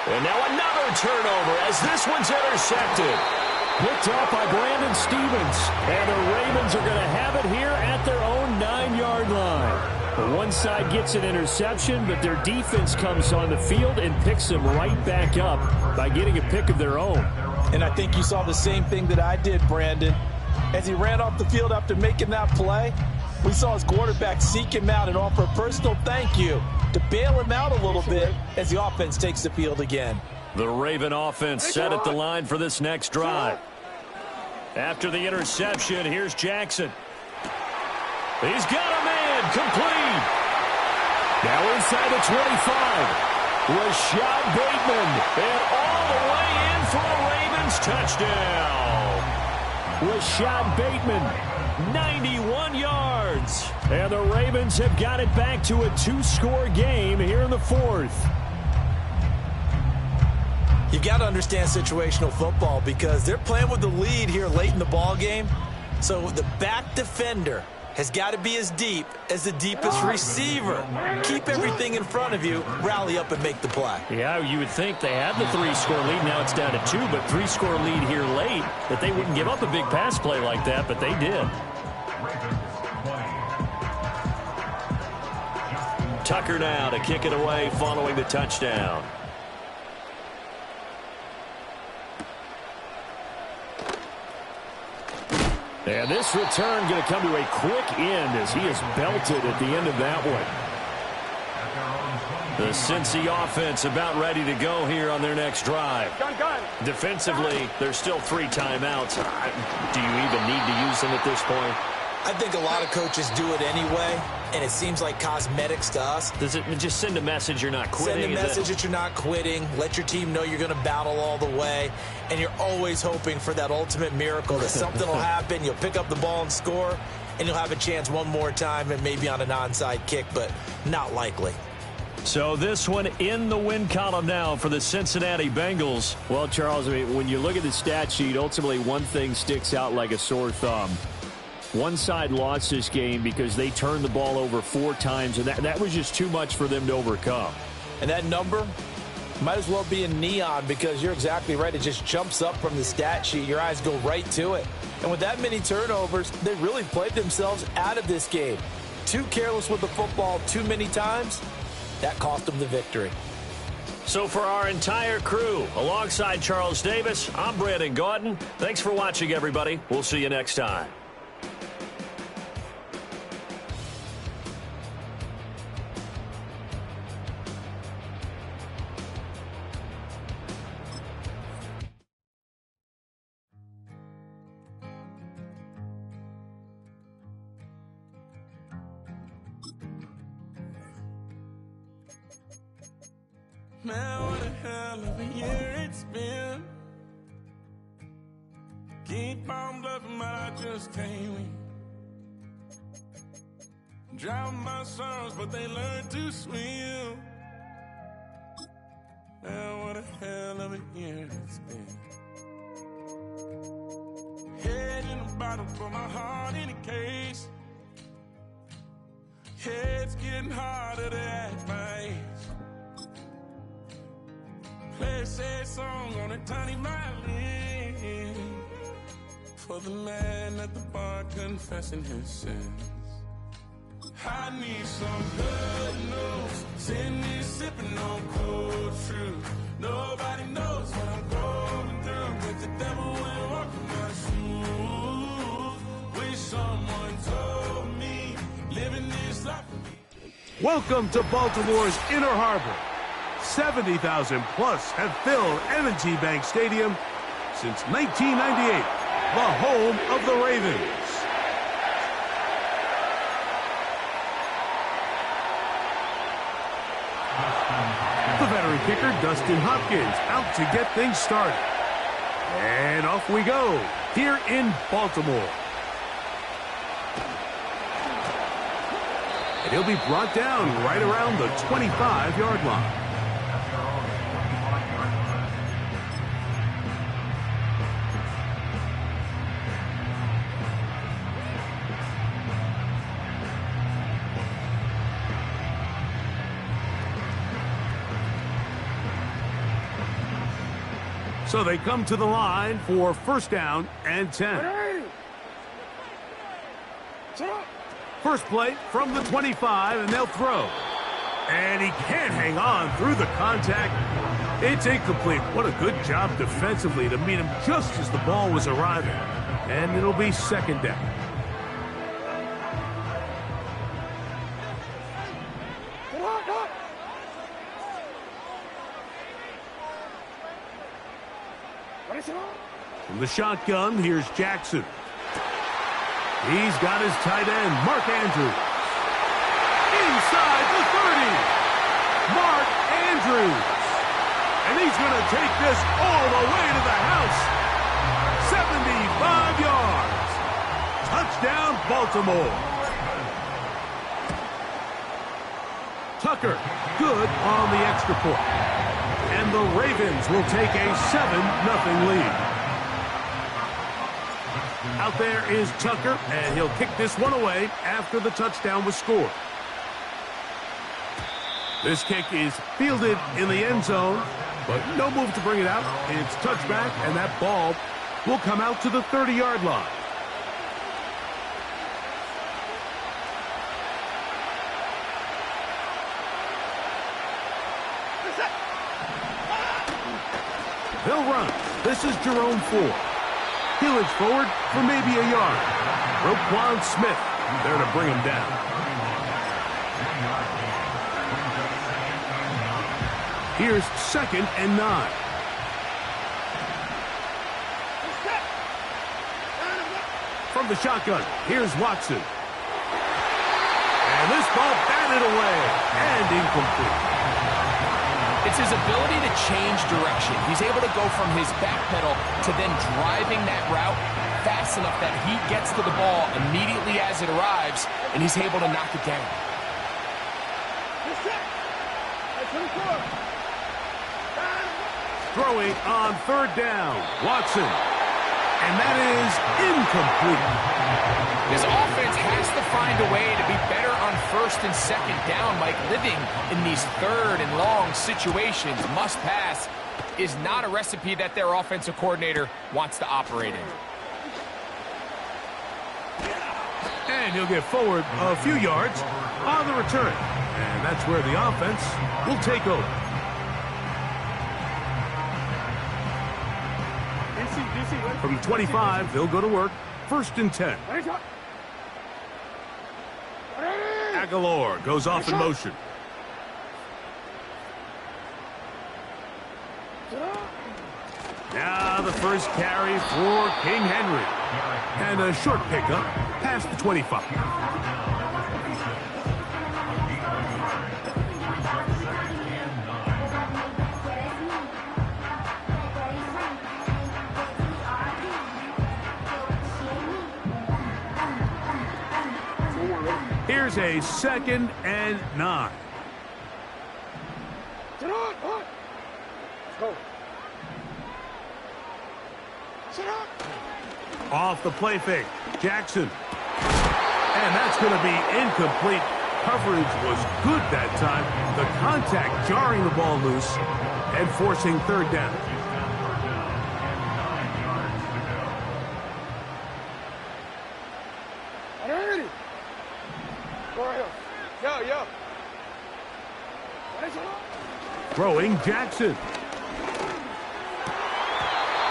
And now another turnover as this one's intercepted. Picked off by Brandon Stephens. And the Ravens are going to have it here at their own 9-yard line. The one side gets an interception, but their defense comes on the field and picks them right back up by getting a pick of their own. And I think you saw the same thing that I did, Brandon. As he ran off the field after making that play, we saw his quarterback seek him out and offer a personal thank you to bail him out a little bit as the offense takes the field again. The Raven offense set at the line for this next drive. After the interception, here's Jackson. He's got a man, complete. Now inside the 25. Rashad Bateman, and all the way in for a Ravens touchdown. Rashad Bateman, 91 yards. And the Ravens have got it back to a 2-score game here in the 4th. You've got to understand situational football because they're playing with the lead here late in the ball game. So the back defender has got to be as deep as the deepest receiver. Keep everything in front of you, rally up and make the play. Yeah, you would think they had the 3-score lead. Now it's down to 2, but 3-score lead here late, that they wouldn't give up a big pass play like that, but they did. Tucker now to kick it away following the touchdown. And this return going to come to a quick end as he is belted at the end of that one. The Cincy offense about ready to go here on their next drive. Defensively, there's still 3 timeouts. Do you even need to use them at this point? I think a lot of coaches do it anyway, and it seems like cosmetics to us. Does it just send a message you're not quitting? Send a message that you're not quitting. Let your team know you're going to battle all the way, and you're always hoping for that ultimate miracle that something will happen, you'll pick up the ball and score, and you'll have a chance one more time and maybe on an onside kick, but not likely. So this one in the win column now for the Cincinnati Bengals. Well, Charles, I mean, when you look at the stat sheet, ultimately one thing sticks out like a sore thumb. One side lost this game because they turned the ball over 4 times, and that was just too much for them to overcome. And that number might as well be in neon because you're exactly right. It just jumps up from the stat sheet. Your eyes go right to it. And with that many turnovers, they really played themselves out of this game. Too careless with the football too many times. That cost them the victory. So for our entire crew, alongside Charles Davis, I'm Brandon Gaudin. Thanks for watching, everybody. We'll see you next time. Man, what a hell of a year it's been. Keep on bluffing, but I just can't win. Drown my sorrows, but they learn to swim. Man, what a hell of a year it's been. Head in a bottle, put my heart in a case. Yeah, it's getting harder to act my age. Play a sad song on a tiny violin for the man at the bar confessing his sins. I need some good news. Send me sipping on cold truth. Nobody knows what I'm going through, but the devil will walk in my shoes. Wish someone told me living this life. Welcome to Baltimore's Inner Harbor. 70,000 plus have filled M&T Bank Stadium since 1998, the home of the Ravens. The veteran kicker, Dustin Hopkins, out to get things started. And off we go, here in Baltimore. And he'll be brought down right around the 25-yard line. So they come to the line for first down and 10. First play from the 25, and they'll throw. And he can't hang on through the contact. It's incomplete. What a good job defensively to meet him just as the ball was arriving. And it'll be second down. From the shotgun, here's Jackson. He's got his tight end, Mark Andrews. Inside the 30. Mark Andrews. And he's going to take this all the way to the house. 75 yards. Touchdown, Baltimore. Tucker, good on the extra point. And the Ravens will take a 7-0 lead. Out there is Tucker, and he'll kick this one away after the touchdown was scored. This kick is fielded in the end zone, but no move to bring it out. It's touchback, and that ball will come out to the 30-yard line. They'll run. This is Jerome Ford. He'll inch forward for maybe a yard. Roquan Smith there to bring him down. Here's 2nd and 9. From the shotgun, here's Watson. And this ball batted away and incomplete. It's his ability to change direction. He's able to go from his back pedal to then driving that route fast enough that he gets to the ball immediately as it arrives, and he's able to knock it down. Throwing on 3rd down, Watson. And that is incomplete. His offense has to find a way to be better on 1st and 2nd down. Mike, living in these 3rd and long situations, must pass, is not a recipe that their offensive coordinator wants to operate in. And he'll get forward a few yards on the return. And that's where the offense will take over. From the 25, they'll go to work. 1st and 10. Aguilar goes off in motion. Now the first carry for King Henry. And a short pickup past the 25. Here's a 2nd and 9. Sit on. Let's go. Sit on. Off the play fake. Jackson. And that's going to be incomplete. Coverage was good that time. The contact jarring the ball loose and forcing 3rd down. Throwing Jackson.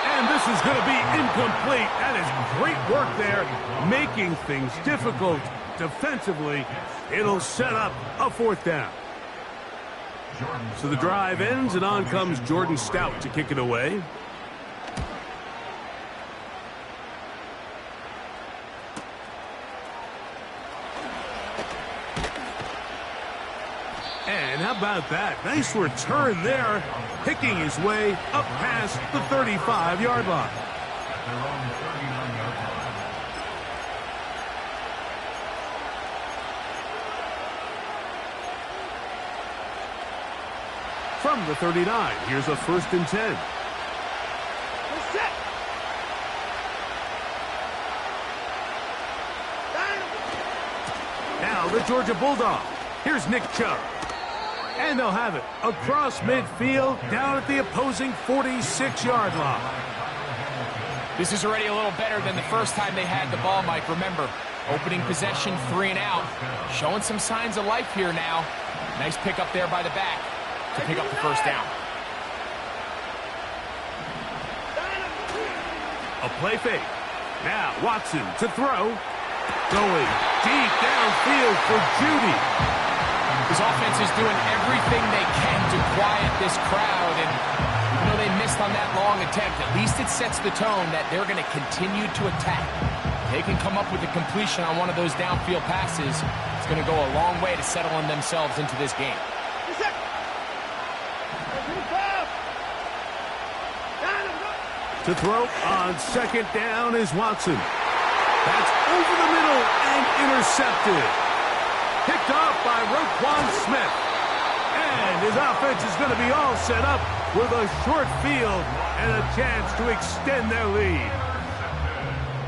And this is going to be incomplete. That is great work there, making things difficult defensively. It'll set up a 4th down. So the drive ends, and on comes Jordan Stout to kick it away. And how about that? Nice return there, picking his way up past the 35-yard line. From the 39, here's a 1st and 10. Now the Georgia Bulldog. Here's Nick Chubb. And they'll have it across midfield, down at the opposing 46-yard line. This is already a little better than the first time they had the ball, Mike. Remember, opening possession, 3 and out. Showing some signs of life here now. Nice pick up there by the back to pick up the 1st down. A play fake. Now Watson to throw. Going deep downfield for Judy. His offense is doing everything they can to quiet this crowd, and even though they missed on that long attempt, at least it sets the tone that they're going to continue to attack. They can come up with a completion on one of those downfield passes. It's going to go a long way to settling themselves into this game. To throw on 2nd down is Watson. That's over the middle and intercepted. Picked off by Roquan Smith. And his offense is going to be all set up with a short field and a chance to extend their lead.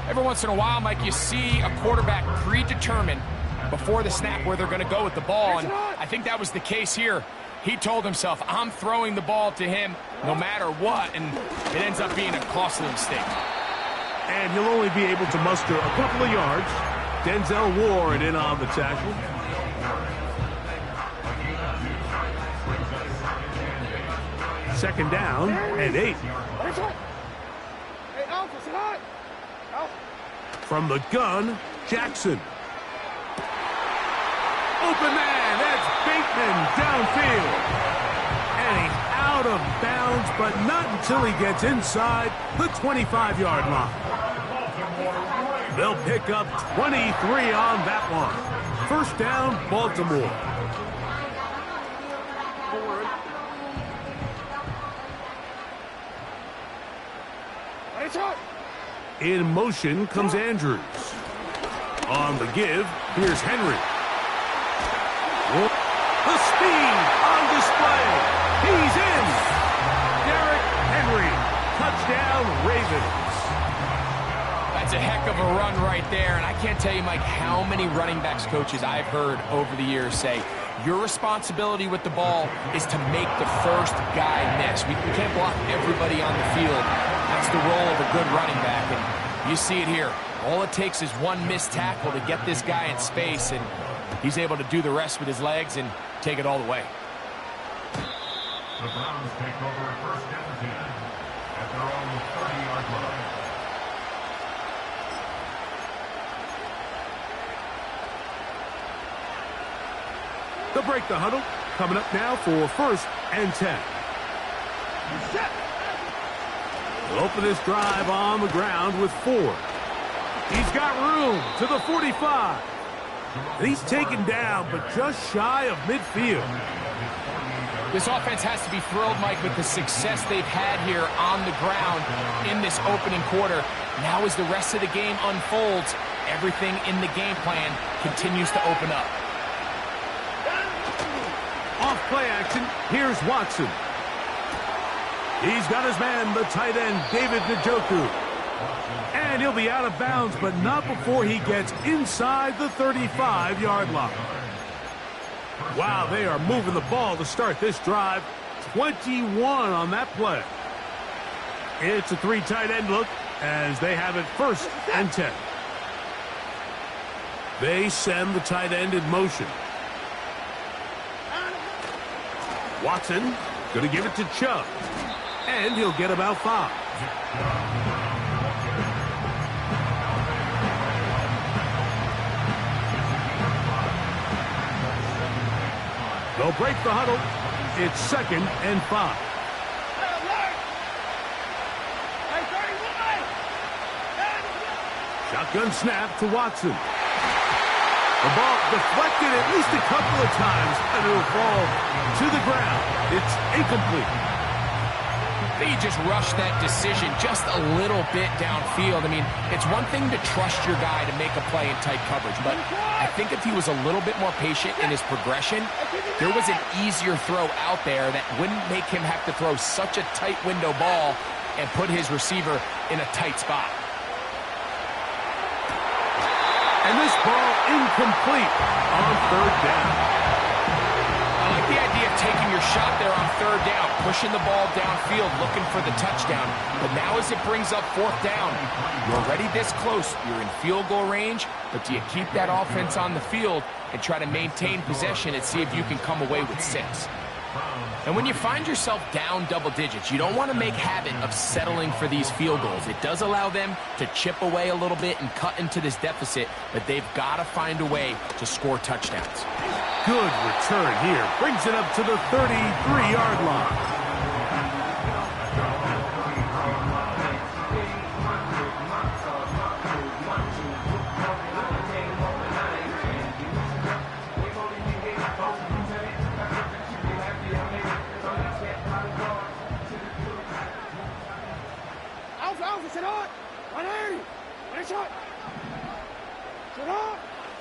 Every once in a while, Mike, you see a quarterback predetermine before the snap where they're going to go with the ball, and I think that was the case here. He told himself, I'm throwing the ball to him no matter what, and it ends up being a costly mistake. And he'll only be able to muster a couple of yards. Denzel Ward in on the tackle. Second down and 8. From the gun, Jackson. Open man, that's Bateman downfield. And he's out of bounds, but not until he gets inside the 25-yard line. They'll pick up 23 on that one. 1st down, Baltimore. In motion comes Andrews. On the give, here's Henry. The speed on display. He's in. Derrick Henry. Touchdown, Ravens. That's a heck of a run right there, and I can't tell you, Mike, how many running backs coaches I've heard over the years say, your responsibility with the ball is to make the first guy miss. We can't block everybody on the field. That's the role of a good running back, and you see it here. All it takes is one missed tackle to get this guy in space, and he's able to do the rest with his legs and take it all the way. The Browns take over 1st and 10 at their own 30-yard line. They'll break the huddle. Coming up now for 1st and 10. They'll open this drive on the ground with 4. He's got room to the 45. And he's taken down, but just shy of midfield. This offense has to be thrilled, Mike, with the success they've had here on the ground in this opening quarter. Now as the rest of the game unfolds, everything in the game plan continues to open up. Off play action, here's Watson. He's got his man, the tight end, David Njoku. And he'll be out of bounds, but not before he gets inside the 35-yard line. Wow, they are moving the ball to start this drive. 21 on that play. It's a 3 tight end look as they have it 1st and 10. They send the tight end in motion. Watson going to give it to Chubb. And he'll get about 5. They'll break the huddle. It's 2nd and 5. Shotgun snap to Watson. The ball deflected at least a couple of times, and it will fall to the ground. It's incomplete. They just rushed that decision just a little bit downfield. I mean, it's one thing to trust your guy to make a play in tight coverage, but I think if he was a little bit more patient in his progression, there was an easier throw out there that wouldn't make him have to throw such a tight window ball and put his receiver in a tight spot. And this ball incomplete on 3rd down. I like the idea of taking your shot there on 3rd down, pushing the ball downfield, looking for the touchdown. But now as it brings up 4th down, you're already this close. You're in field goal range, but do you keep that offense on the field and try to maintain possession and see if you can come away with 6? And when you find yourself down double digits, you don't want to make habit of settling for these field goals. It does allow them to chip away a little bit and cut into this deficit, but they've got to find a way to score touchdowns. Good return here. Brings it up to the 33-yard line.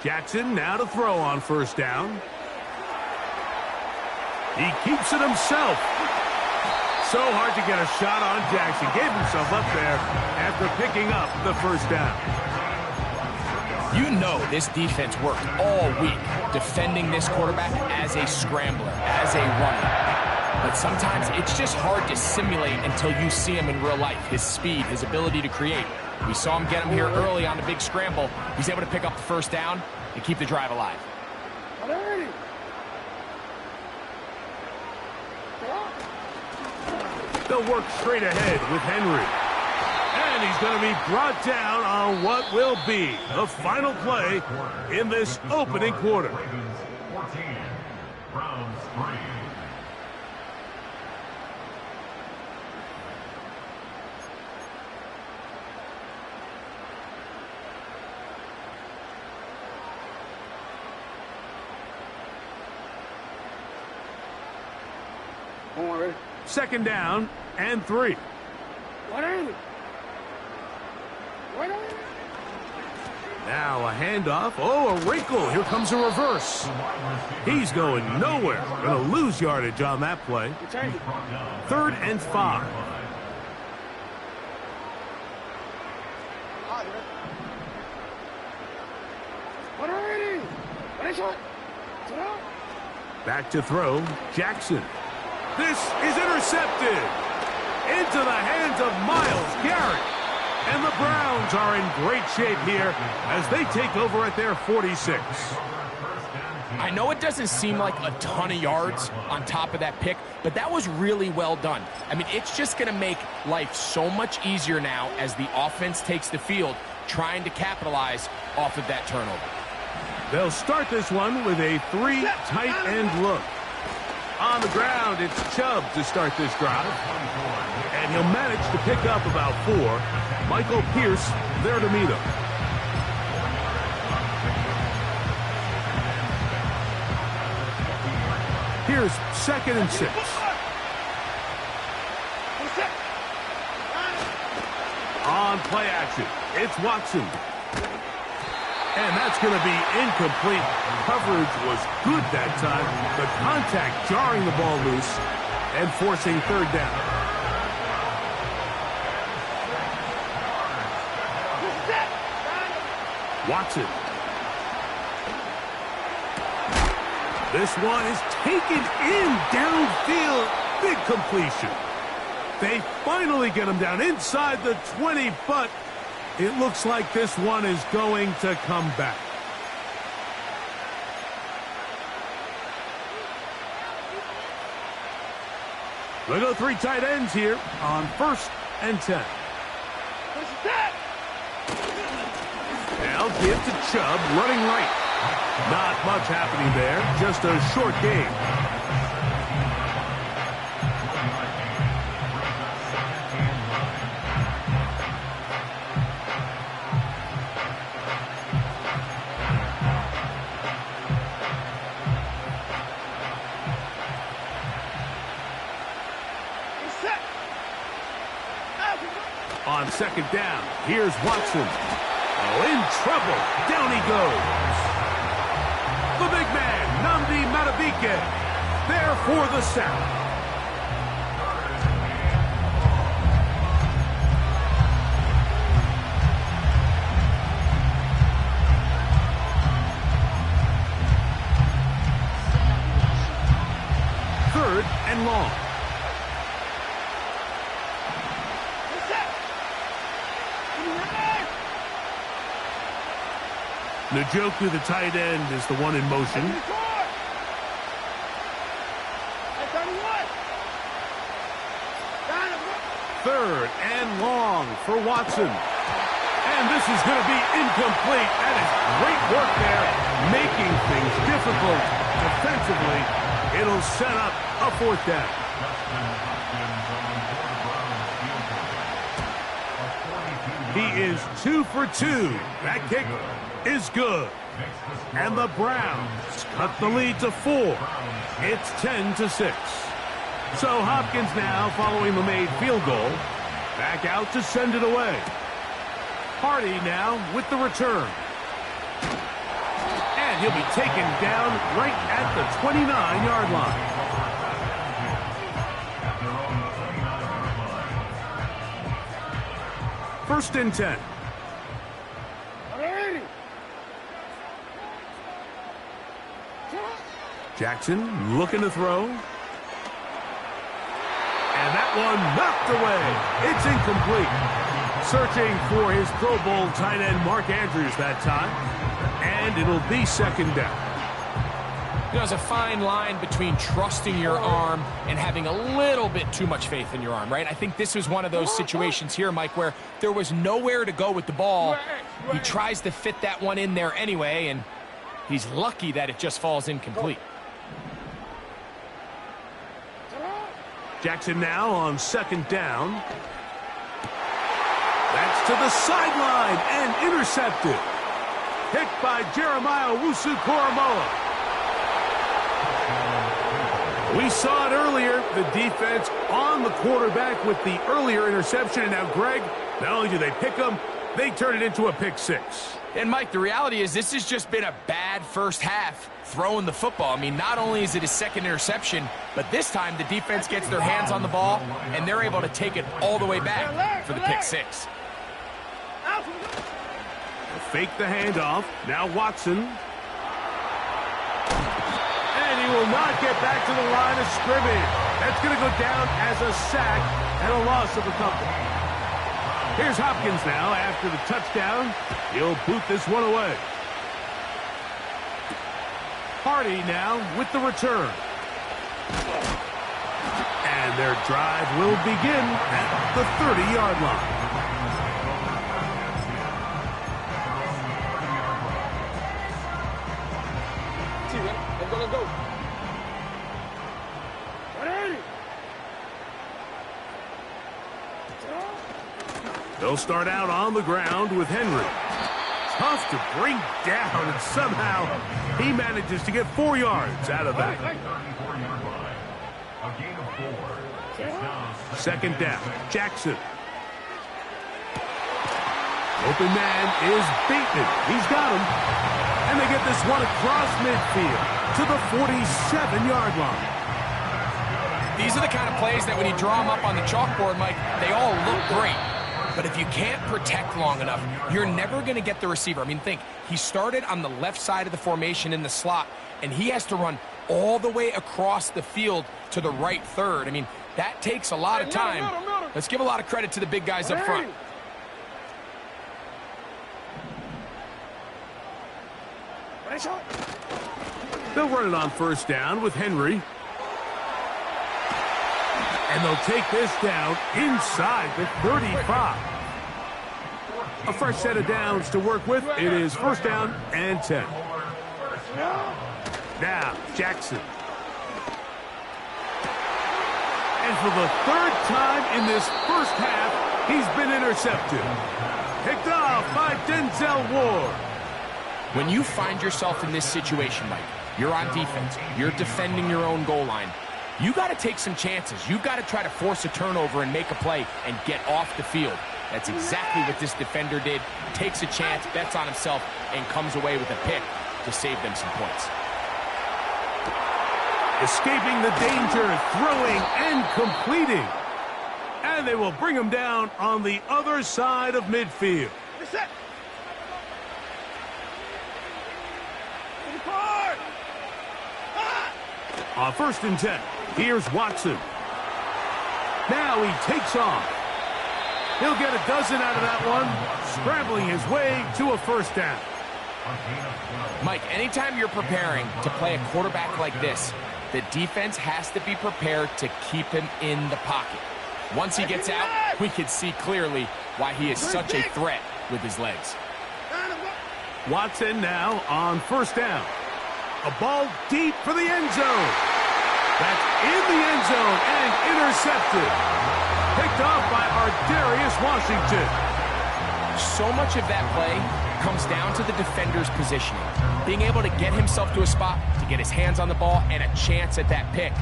Jackson now to throw on 1st down. He keeps it himself. So hard to get a shot on Jackson. Gave himself up there after picking up the 1st down. You know this defense worked all week defending this quarterback as a scrambler, as a runner. But sometimes it's just hard to simulate until you see him in real life. His speed, his ability to create. We saw him get him here early on the big scramble. He's able to pick up the 1st down and keep the drive alive. They'll work straight ahead with Henry. And he's going to be brought down on what will be the final play in this opening quarter. 14, Browns 3. Second down and 3. Now a handoff. Oh, a wrinkle. Here comes a reverse. He's going nowhere. Going to lose yardage on that play. 3rd and 5. Back to throw, Jackson. This is intercepted into the hands of Myles Garrett. And the Browns are in great shape here as they take over at their 46. I know it doesn't seem like a ton of yards on top of that pick, but that was really well done. I mean, it's just going to make life so much easier now as the offense takes the field, trying to capitalize off of that turnover. They'll start this one with a 3 tight end look. On the ground, it's Chubb to start this drive. And he'll manage to pick up about 4. Michael Pierce there to meet him. Here's 2nd and 6. On play action, it's Watson. And that's going to be incomplete. Coverage was good that time. The contact jarring the ball loose and forcing third down. Watson. This one is taken in downfield. Big completion. They finally get him down inside the 20, but it looks like this one is going to come back. They go 3 tight ends here on 1st and 10. Now give to Chubb, running right. Not much happening there, just a short game. On 2nd down, here's Watson. Oh, in trouble. Down he goes. The big man, Nnamdi Madubuike, there for the sack. Third and long. Njoku, the tight end, is the one in motion. Third and long for Watson. And this is going to be incomplete. That is great work there, making things difficult defensively. It'll set up a 4th down. He is 2 for 2. That kick is good. And the Browns cut the lead to 4. It's 10-6. So Hopkins now, following the made field goal, back out to send it away. Hardy now with the return. And he'll be taken down right at the 29-yard line. First and 10. Jackson looking to throw. And that one knocked away. It's incomplete. Searching for his Pro Bowl tight end Mark Andrews that time. And it'll be 2nd down. There's a fine line between trusting your arm and having a little bit too much faith in your arm, right? I think this was one of those situations here, Mike, where there was nowhere to go with the ball. He tries to fit that one in there anyway, and he's lucky that it just falls incomplete. Jackson now on 2nd down. That's to the sideline and intercepted. Picked by Jeremiah Owusu-Koramoah. We saw it earlier, the defense on the quarterback with the earlier interception. And now, Greg, not only do they pick him, they turn it into a pick 6. And, Mike, the reality is this has just been a bad first half throwing the football. I mean, not only is it his 2nd interception, but this time the defense gets their hands on the ball, and they're able to take it all the way back for the pick 6. Fake the handoff. Now Watson. And he will not get back to the line of scrimmage. That's going to go down as a sack and a loss of a couple. Here's Hopkins now after the touchdown. He'll boot this one away. Hardy now with the return. And their drive will begin at the 30-yard line. They'll start out on the ground with Henry. Tough to bring down, and somehow he manages to get 4 yards out of that. 2nd down, Jackson. Open man is Bateman. He's got him. And they get this one across midfield to the 47-yard line. These are the kind of plays that when you draw them up on the chalkboard, Mike, they all look great. But if you can't protect long enough, you're never going to get the receiver. I mean, think, he started on the left side of the formation in the slot, and he has to run all the way across the field to the right third. I mean, that takes a lot of time. Let's give a lot of credit to the big guys up front. They'll run it on first down with Henry. And they'll take this down inside the 35. A fresh set of downs to work with. It is first down and 10. Now, Jackson. And for the third time in this first half, he's been intercepted. Picked off by Denzel Ward. When you find yourself in this situation, Mike, you're on defense, you're defending your own goal line, you got to take some chances. You got to try to force a turnover and make a play and get off the field. That's exactly what this defender did. Takes a chance, bets on himself, and comes away with a pick to save them some points. Escaping the danger, throwing and completing. And they will bring him down on the other side of midfield. On first and 10, here's Watson. Now he takes off. He'll get a dozen out of that one, scrambling his way to a first down. Mike, anytime you're preparing to play a quarterback like this, the defense has to be prepared to keep him in the pocket. Once he gets out, we can see clearly why he is such a threat with his legs. Watson now on first down. A ball deep for the end zone. That's in the end zone and intercepted. Picked off by Ardarius Washington. So much of that play comes down to the defender's positioning. Being able to get himself to a spot, to get his hands on the ball, and a chance at that pick.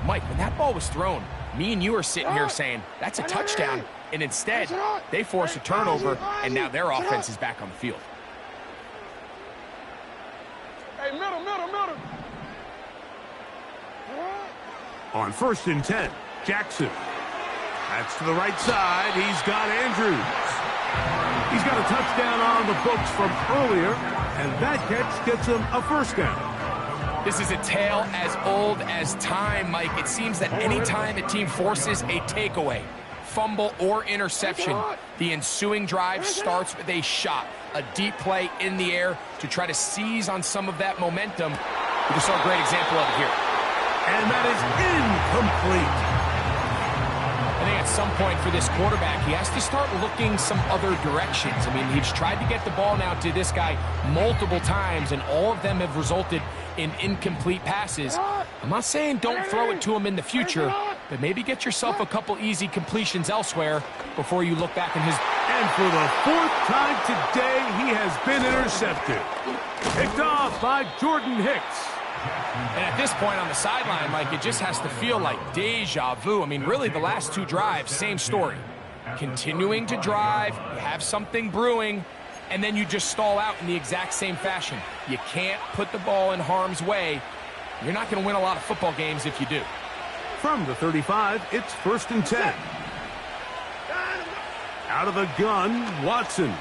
Mike, when that ball was thrown, me and you are sitting here saying, that's a touchdown. And instead, they force a turnover, and now their offense is back on the field. Hey, middle. On first and 10, Jackson. That's to the right side. He's got Andrews. He's got a touchdown on the books from earlier, and that catch gets him a first down. This is a tale as old as time, Mike. It seems that any time a team forces a takeaway, fumble, or interception, the ensuing drive starts with a shot, a deep play in the air to try to seize on some of that momentum. We just saw a great example of it here. And that is incomplete. I think at some point for this quarterback, he has to start looking some other directions. I mean, he's tried to get the ball now to this guy multiple times, and all of them have resulted in incomplete passes. I'm not saying don't throw it to him in the future, but maybe get yourself a couple easy completions elsewhere before you look back in his... And for the fourth time today, he has been intercepted. Picked off by Jordan Hicks. And at this point on the sideline, Mike, it just has to feel like deja vu. I mean, really, the last two drives, same story. Continuing to drive, you have something brewing, and then you just stall out in the exact same fashion. You can't put the ball in harm's way. You're not going to win a lot of football games if you do. From the 35, it's first and 10. Out of the gun, Watson.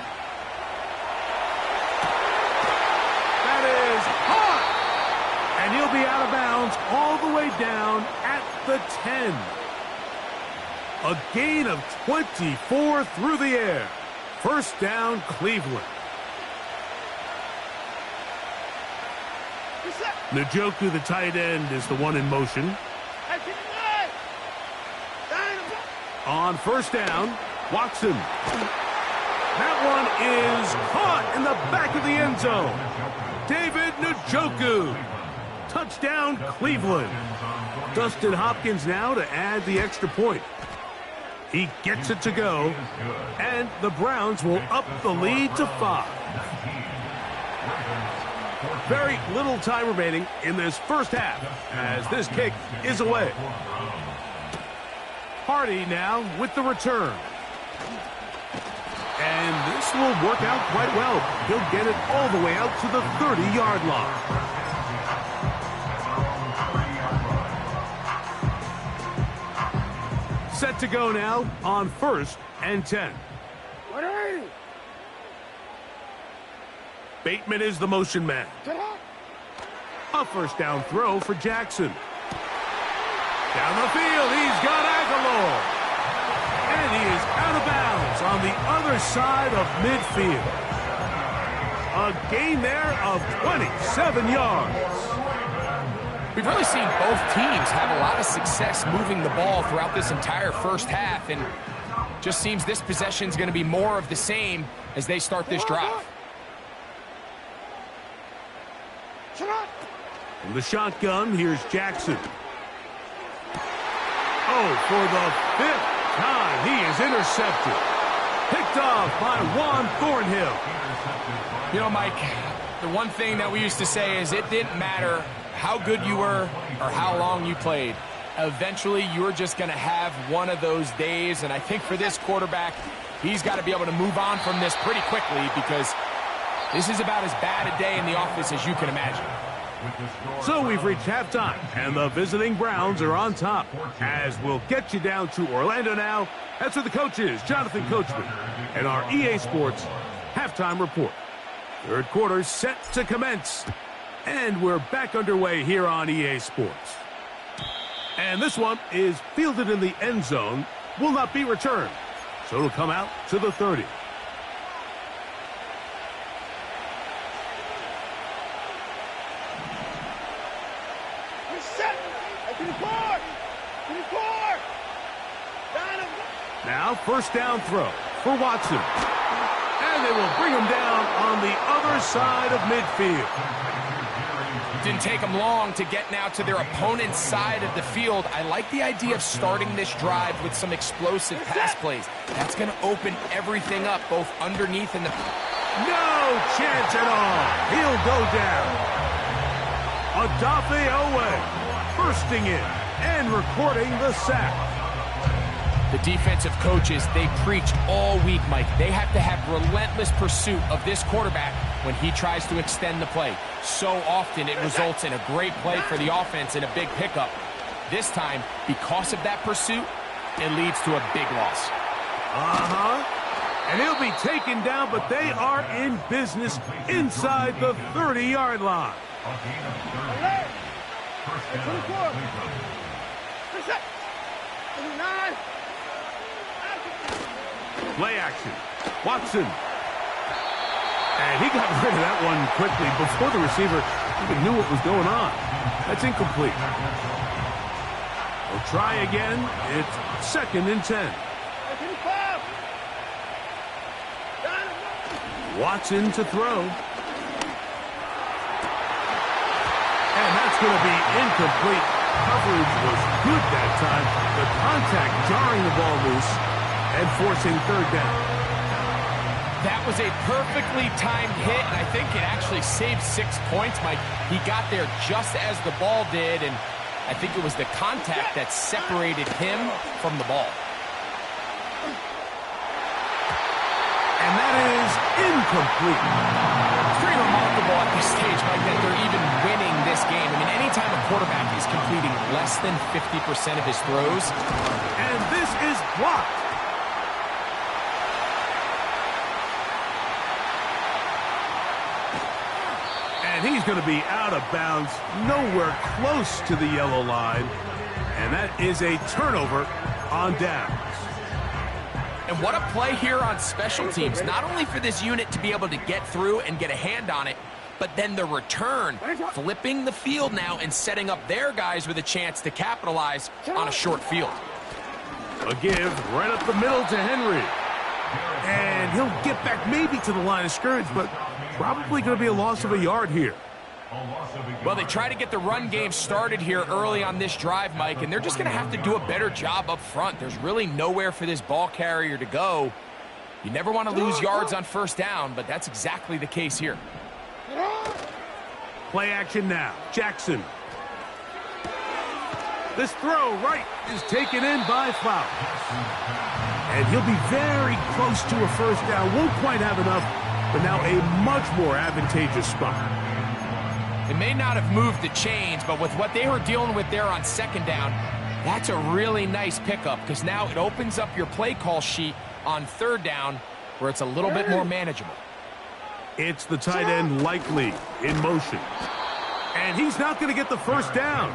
That is hot! And he'll be out of bounds all the way down at the 10. A gain of 24 through the air. First down, Cleveland. Njoku, the tight end, is the one in motion. On first down, Watson. That one is caught in the back of the end zone. David Njoku. Touchdown, Cleveland. Dustin Hopkins now to add the extra point. He gets it to go, and the Browns will up the lead to 5. Very little time remaining in this first half as this kick is away. Hardy now with the return. And this will work out quite well. He'll get it all the way out to the 30-yard line. Set to go now on 1st and 10. Bateman is the motion man. A first down throw for Jackson. Down the field, he's got Aguilar. And he is out of bounds on the other side of midfield. A gain there of 27 yards. We've really seen both teams have a lot of success moving the ball throughout this entire first half, and just seems this possession is going to be more of the same as they start this drive. From the shotgun, here's Jackson. Oh, for the 5th time, he is intercepted. Picked off by Juan Thornhill. You know, Mike, the one thing that we used to say is it didn't matter how good you were or how long you played. Eventually, you're just going to have one of those days, and I think for this quarterback, he's got to be able to move on from this pretty quickly because this is about as bad a day in the office as you can imagine. So we've reached halftime, and the visiting Browns are on top. As we'll get you down to Orlando now, that's where the coach is, Jonathan Coachman, and our EA Sports halftime report. Third quarter set to commence, and we're back underway here on EA Sports. And this one is fielded in the end zone, will not be returned, so it'll come out to the 30. Now, first down throw for Watson. And they will bring him down on the other side of midfield. Didn't take them long to get now to their opponent's side of the field. I like the idea of starting this drive with some explosive pass plays. That's going to open everything up, both underneath and the... No chance at all. He'll go down. Odafe Owe bursting in and recording the sack. The defensive coaches, they preached all week, Mike. They have to have relentless pursuit of this quarterback when he tries to extend the play. So often it results in a great play for the offense and a big pickup. This time, because of that pursuit, it leads to a big loss. And he'll be taken down, but they are in business inside the 30-yard line. Play action. Watson. And he got rid of that one quickly before the receiver even knew what was going on. That's incomplete. We'll try again. It's 2nd and 10. Watson to throw. And that's going to be incomplete. Coverage was good that time. The contact jarring the ball loose and forcing 3rd down. That was a perfectly timed hit, and I think it actually saved 6 points, Mike. He got there just as the ball did, and I think it was the contact that separated him from the ball. And that is incomplete. It's pretty remarkable at this stage, Mike, that they're even winning this game. I mean, anytime a quarterback is completing less than 50% of his throws. And this is blocked. And he's going to be out of bounds, nowhere close to the yellow line. And that is a turnover on downs. And what a play here on special teams, not only for this unit to be able to get through and get a hand on it, but then the return, flipping the field now and setting up their guys with a chance to capitalize on a short field. A give right up the middle to Henry. And he'll get back maybe to the line of scrimmage, but probably going to be a loss of a yard here. Well, they try to get the run game started here early on this drive, Mike, and they're just going to have to do a better job up front. There's really nowhere for this ball carrier to go. You never want to lose yards on 1st down, but that's exactly the case here. Play action now. Jackson. This throw right is taken in by Flowers. And he'll be very close to a first down. Won't quite have enough, but now a much more advantageous spot. It may not have moved the chains, but with what they were dealing with there on second down, that's a really nice pickup because now it opens up your play call sheet on third down where it's a little bit more manageable. It's the tight end Likely in motion. And he's not going to get the first down.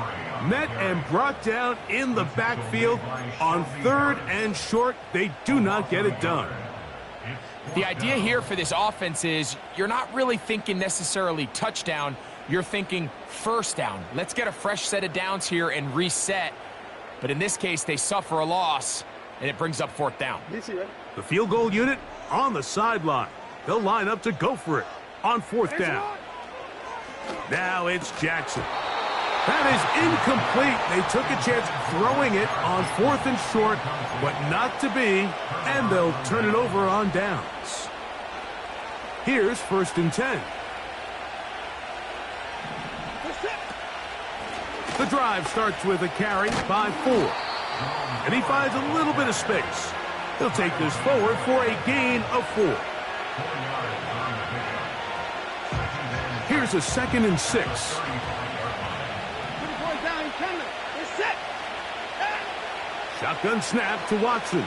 Met and brought down in the backfield on third and short. They do not get it done. The idea here for this offense is you're not really thinking necessarily touchdown. You're thinking first down. Let's get a fresh set of downs here and reset. But in this case, they suffer a loss, and it brings up fourth down. The field goal unit on the sideline. They'll line up to go for it on fourth down. Now it's Jackson. That is incomplete. They took a chance throwing it on fourth and short, but not to be, and they'll turn it over on downs. Here's first and 10. The drive starts with a carry by 4. And he finds a little bit of space. He'll take this forward for a gain of 4. Here's a second and 6. Shotgun snap to Watson.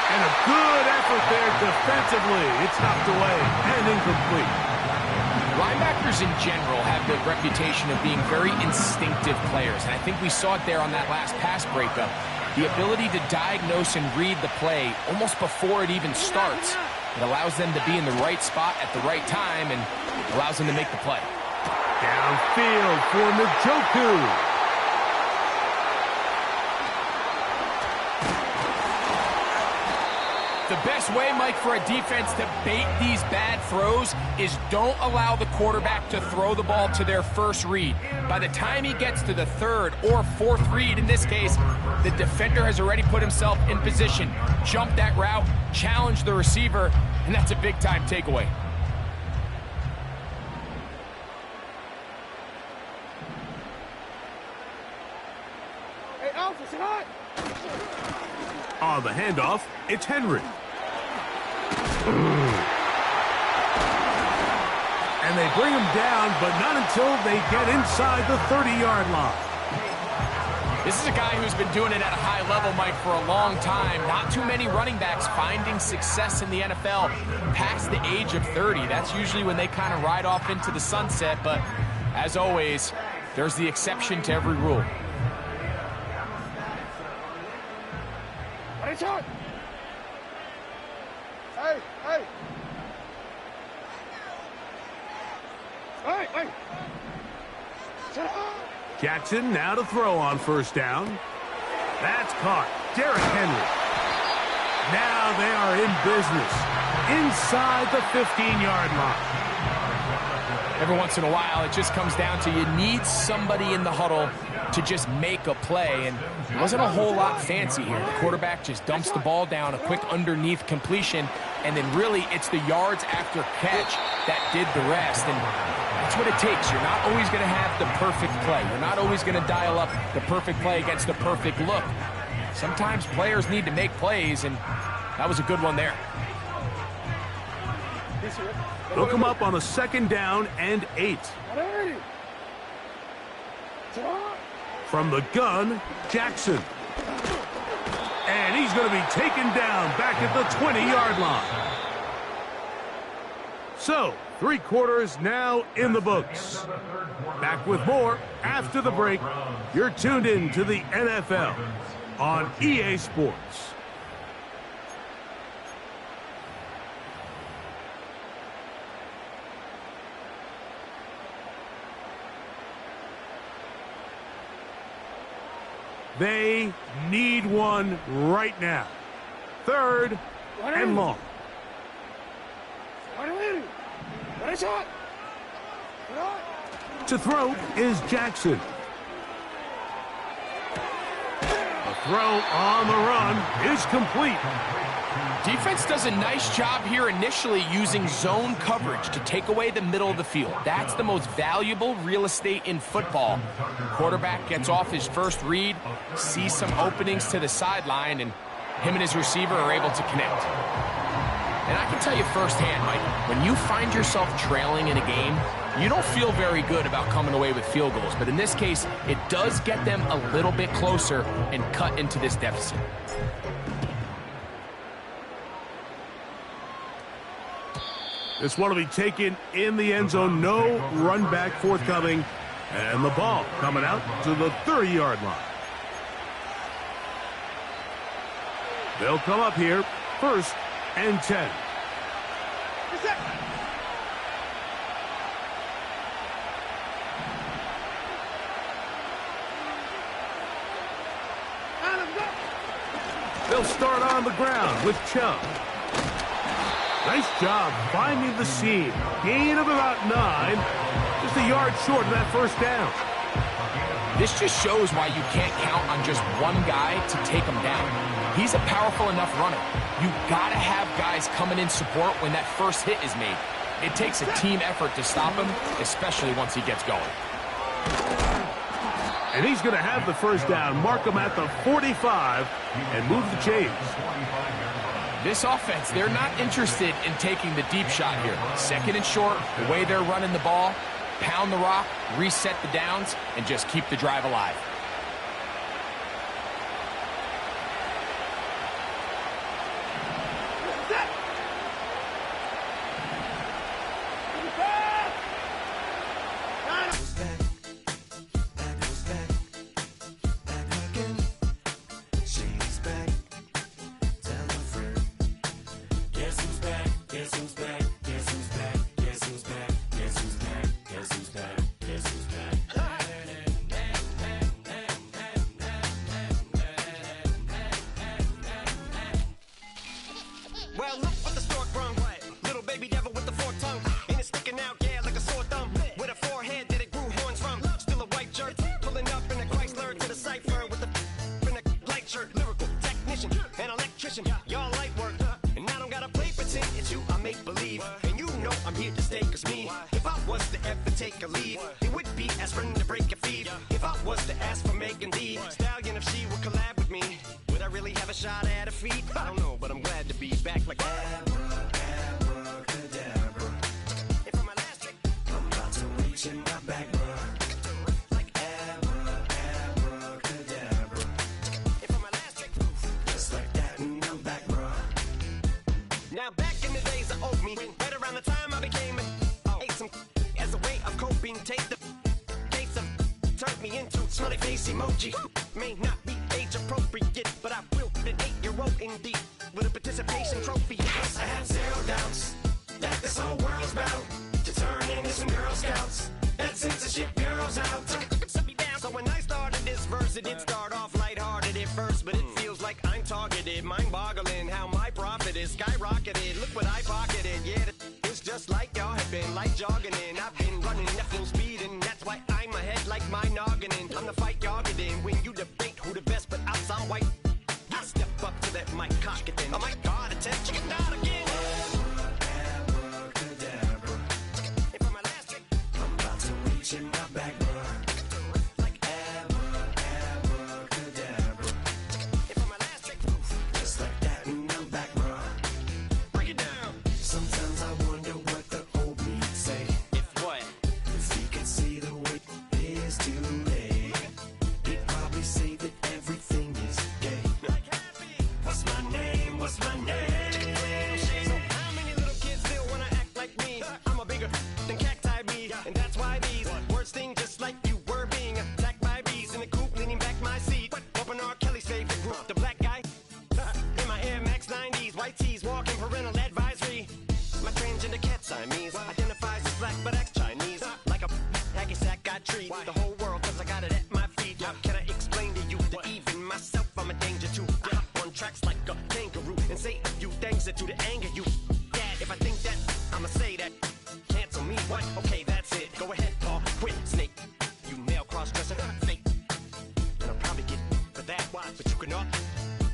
And a good effort there defensively. It's knocked away and incomplete. Linebackers in general have the reputation of being very instinctive players, and I think we saw it there on that last pass breakup. The ability to diagnose and read the play almost before it even starts. It allows them to be in the right spot at the right time and allows them to make the play. Downfield for Njoku. The best way, Mike, for a defense to bait these bad throws is don't allow the quarterback to throw the ball to their first read. By the time he gets to the third or fourth read, in this case, the defender has already put himself in position, jump that route, challenge the receiver, and that's a big-time takeaway. Hey, Alpha, say hi. On the handoff, it's Henry. And they bring him down, but not until they get inside the 30-yard line. This is a guy who's been doing it at a high level, Mike, for a long time. Not too many running backs finding success in the NFL past the age of 30. That's usually when they kind of ride off into the sunset, but as always, there's the exception to every rule. Hey, hey. Hey, hey. Jackson now to throw on first down. That's caught. Derrick Henry. Now they are in business inside the 15-yard line. Every once in a while, it just comes down to you need somebody in the huddle to just make a play, and it wasn't a whole lot fancy here. The quarterback just dumps the ball down, a quick underneath completion, and then really it's the yards after catch that did the rest, and that's what it takes. You're not always going to have the perfect play. You're not always going to dial up the perfect play against the perfect look. Sometimes players need to make plays, and that was a good one there. They'll come up on a second down and 8. From the gun, Jackson. And he's going to be taken down back at the 20-yard line. So, 3 quarters now in the books. Back with more after the break. You're tuned in to the NFL on EA Sports. They need one right now. 3rd and long. To throw is Jackson. A throw on the run is complete. Defense does a nice job here initially using zone coverage to take away the middle of the field. That's the most valuable real estate in football. Quarterback gets off his first read, sees some openings to the sideline, and him and his receiver are able to connect. And I can tell you firsthand, Mike, when you find yourself trailing in a game, you don't feel very good about coming away with field goals. But in this case, it does get them a little bit closer and cut into this deficit. This one will be taken in the end zone. No run back forthcoming. And the ball coming out to the 30-yard line. They'll come up here, 1st and 10. They'll start on the ground with Chubb. Nice job finding the seam. Gain of about 9. Just a yard short of that first down. This just shows why you can't count on just one guy to take him down. He's a powerful enough runner. You gotta have guys coming in support when that first hit is made. It takes a team effort to stop him, especially once he gets going. And he's going to have the first down, mark him at the 45, and move the chains. This offense, they're not interested in taking the deep shot here. 2nd and short, the way they're running the ball, pound the rock, reset the downs, and just keep the drive alive. Well, look what the stork brung. Little baby devil with the forked tongue. And it's sticking out, yeah, like a sore thumb. With a forehead that it grew horns from. Still a white shirt, pulling up in a Chrysler to the cipher with in a light shirt. Lyrical technician, an electrician. Y'all light work. And I don't gotta play pretend. It's you I make believe. And you know I'm here to stay, cause me, if I was to ever take a leave, it would be aspirin to break a fever. If I was to ask for Megan Thee Stallion, if she would collab with me, would I really have a shot at her feet? I don't know, but I'm glad to be back like abracadabra. And for my last trick, I'm about to reach in my back, bruh. Like abracadabra. And for my last trick, just like that, and I'm back, bruh. Now back in the days of old me, right around the time I became ate some as a way of coping. Take the case of turned me into smiley face emoji. May not be age appropriate, but I will be an 8-year-old indeed with a participation trophy. Yes, I have 0 doubts that this whole world's bound to turn into some Girl Scouts. That censorship bureau's out. So when I started this verse, it did start off lighthearted at first, but it feels like I'm targeted. Mind-boggling how my profit is skyrocketed. Look what I pocketed. Yeah, it's just like y'all have been like jogging in. I've been running at full speed, and that's why I'm ahead like my noggin. I'm the fight y'all get in when you debate who the best, but I'm white. I step up to that mic, cock it then. Oh my God, attempt chicken down again. Abracadabra. And for my last trick, I'm about to reach in my back, bruh. Like abracadabra. And for my last trick, just like that, and I'm back, bruh. Break it down. Sometimes I wonder what the old me'd say. If what? If he could see the way it is today. but you can all.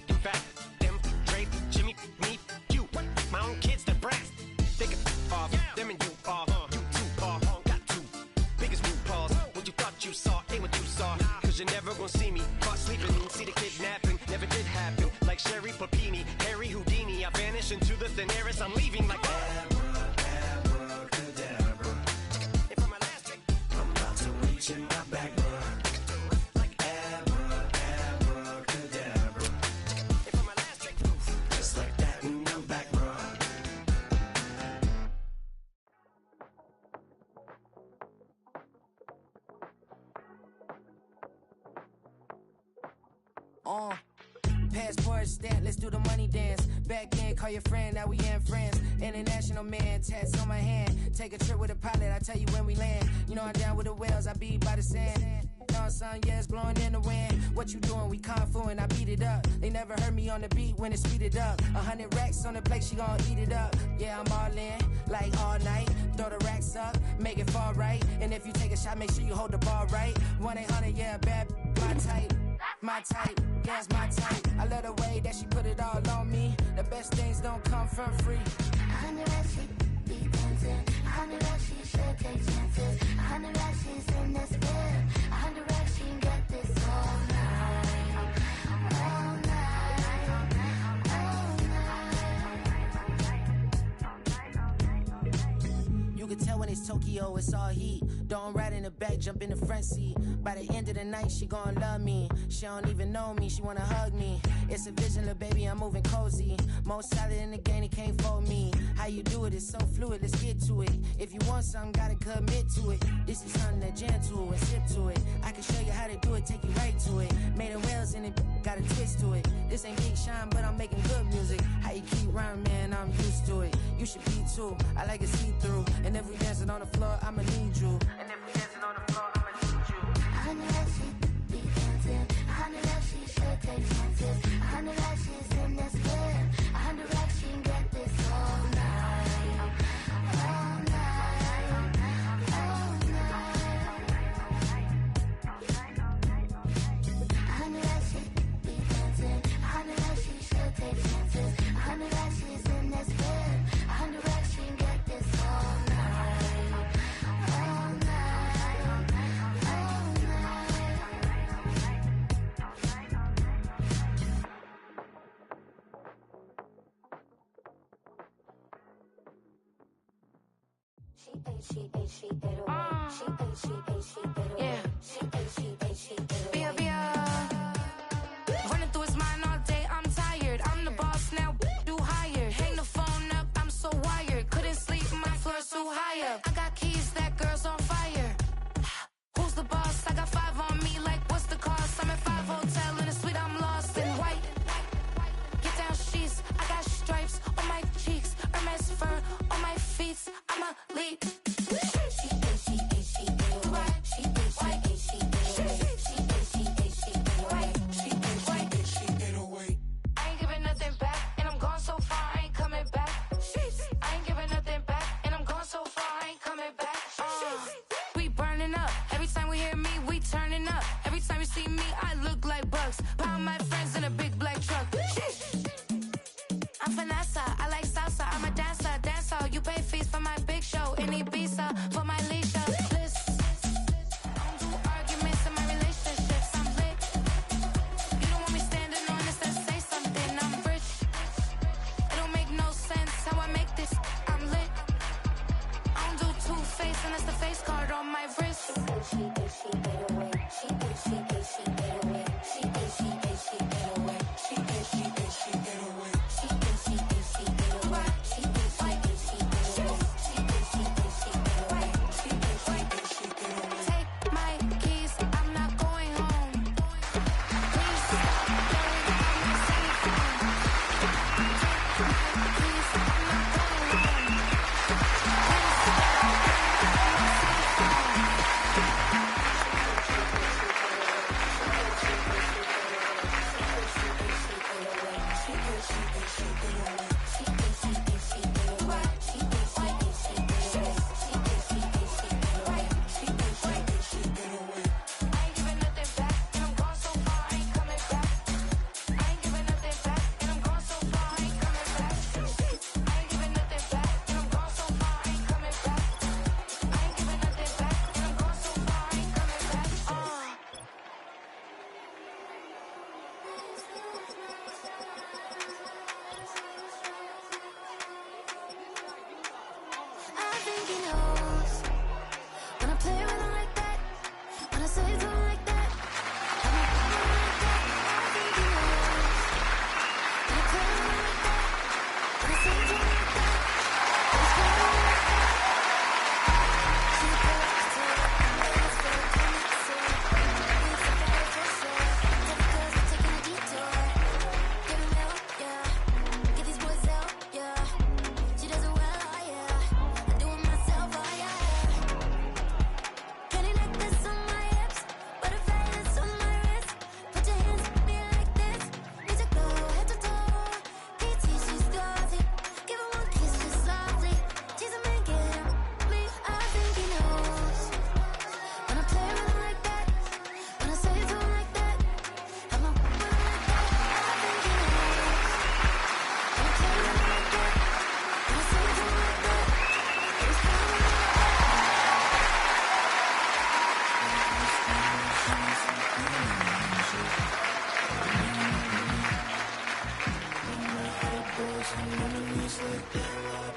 In fact, them, Drake, Jimmy, me, you, my own kids, they're brats. They can off, them and you off. You too, Paul, got two biggest blue paws. What you thought you saw ain't what you saw. Cause you're never gonna see me caught sleeping. See the kidnapping, never did happen. Like Sherry Papini, Harry Houdini. I vanish into the thin air as I'm leaving like abracadabra. And for my last trick, I'm about to reach in my back, like abracadabra. And for my last trick, just like that, and I'm back, bro. Passport stamp, let's do the money dance. Back in, call your friend, now we in France. International man, tats on my hand. Take a trip with a pilot, I tell you when we land. You know I'm down with the whales, I be by the sand. On sun, yeah, it's blowing in the wind. What you doing? We kung fu and I beat it up. They never heard me on the beat when it speeded up. 100 racks on the plate, she gon' eat it up. Yeah, I'm all in, like all night. Throw the racks up, make it fall right. And if you take a shot, make sure you hold the ball right. 1-800, yeah, bad, my type. My type, yeah, it's my type. I love the way that she put it all on me. The best things don't come from free. 100 racks, she be dancing. 100 racks, she should take chances. 100 racks, she's in this bed. 100 racks, she can get this all night. All night. All night. You can tell when it's Tokyo, it's all heat. Don't ride in the back, jump in the front seat. By the end of the night, she gon' love me. She don't even know me, she wanna hug me. It's a vision, little baby, I'm moving cozy. Most solid in the game, he can't fold me. How you do it, it's so fluid, let's get to it. If you want something, gotta commit to it. This is something that jam to and sip to it. I can show you how to do it, take you right to it. Made of whales and it got a twist to it. This ain't Big Sean, but I'm making good music. How you keep rhyming, man, I'm used to it. You should be too, I like it see-through. And if we dancing on the floor, I'ma need you. And if we dancing on the floor, I'ma need you. 100 racks, she be dancing. 100 racks, she should take chances. 100 racks, she's in this bed. 100 racks, she can get this all night. All night. All night. 100 racks, she be dancing. 100 racks, she should take chances. 100 racks, she's in this bed. 100 racks, she can get this all night. All night. All Running through his mind all day, I'm tired. I'm the boss now, do higher. Hang the phone up, I'm so wired. Couldn't sleep, my floor's too high up. I got keys, that girl's on fire. Who's the boss? I got 5 on me, like what's the cost? I'm at 5 hotel in a suite, I'm lost in white. Get down sheets, I got stripes on my cheeks, Hermes fur on my feet. I'm a lead. I ain't giving nothing back, and I'm gone so far, I ain't coming back. I ain't giving nothing back, and I'm gone so far, I ain't coming back. We burning up. Every time we hear me, we turning up. Every time you see me, I look like bugs. Pound my friends in a big black truck. I'm Vanessa, I like salsa, I'm a dancer, dance all. You pay fees for my big show in Ibiza, for my leisure. Listen, I don't do arguments in my relationships, I'm lit. You don't want me standing on this and say something, I'm rich. It don't make no sense how I make this, I'm lit. I don't do two-face unless the face card on my wrist. Take my keys, I'm not going home. Please stop blowing up my cell phone. Take my keys, I'm not going home. Please stop blowing up my cell phone. I ain't giving nothing back, and I'm gone so far, I ain't coming back.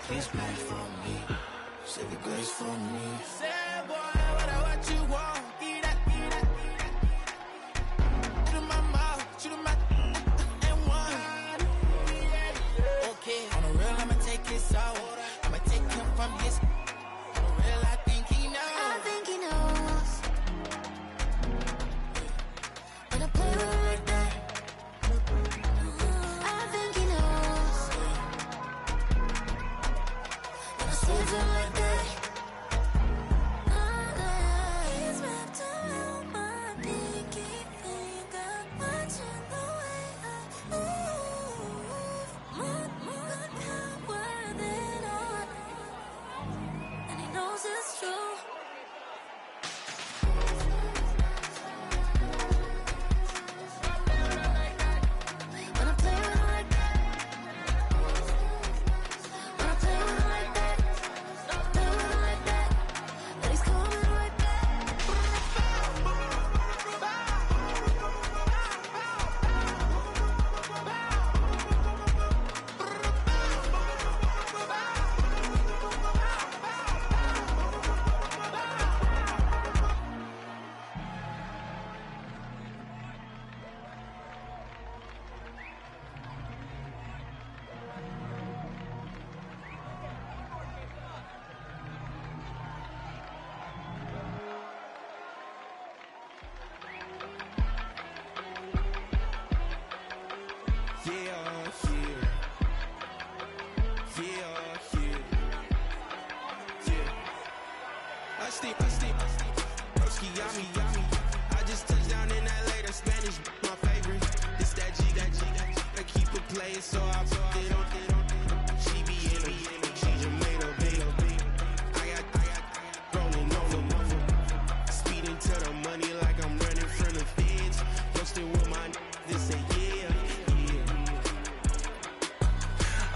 Please pray for me. Save your grace for me. Say, boy, what you want? Get that. Shoot in my mouth, shoot in my and one. Okay, on the real, I'ma take his soul. I'ma take him from his. On the real, I think he knows. I think he knows. When I play with him like that. I think he knows. When I save him like that. He's wrapped around my pinky finger, watching the way I move. More power than on, and he knows it's true. When I play with him like that, when I play with him like that, play with him like that, that he's coming right back. Broski got me. I just touched down in LA, the Spanish, my favorite. It's that G. I keep it playing, so I put it on. She be in me, she just made a big. I got rolling over. Speeding to the money like I'm running from the feds. Posting with my this say yeah.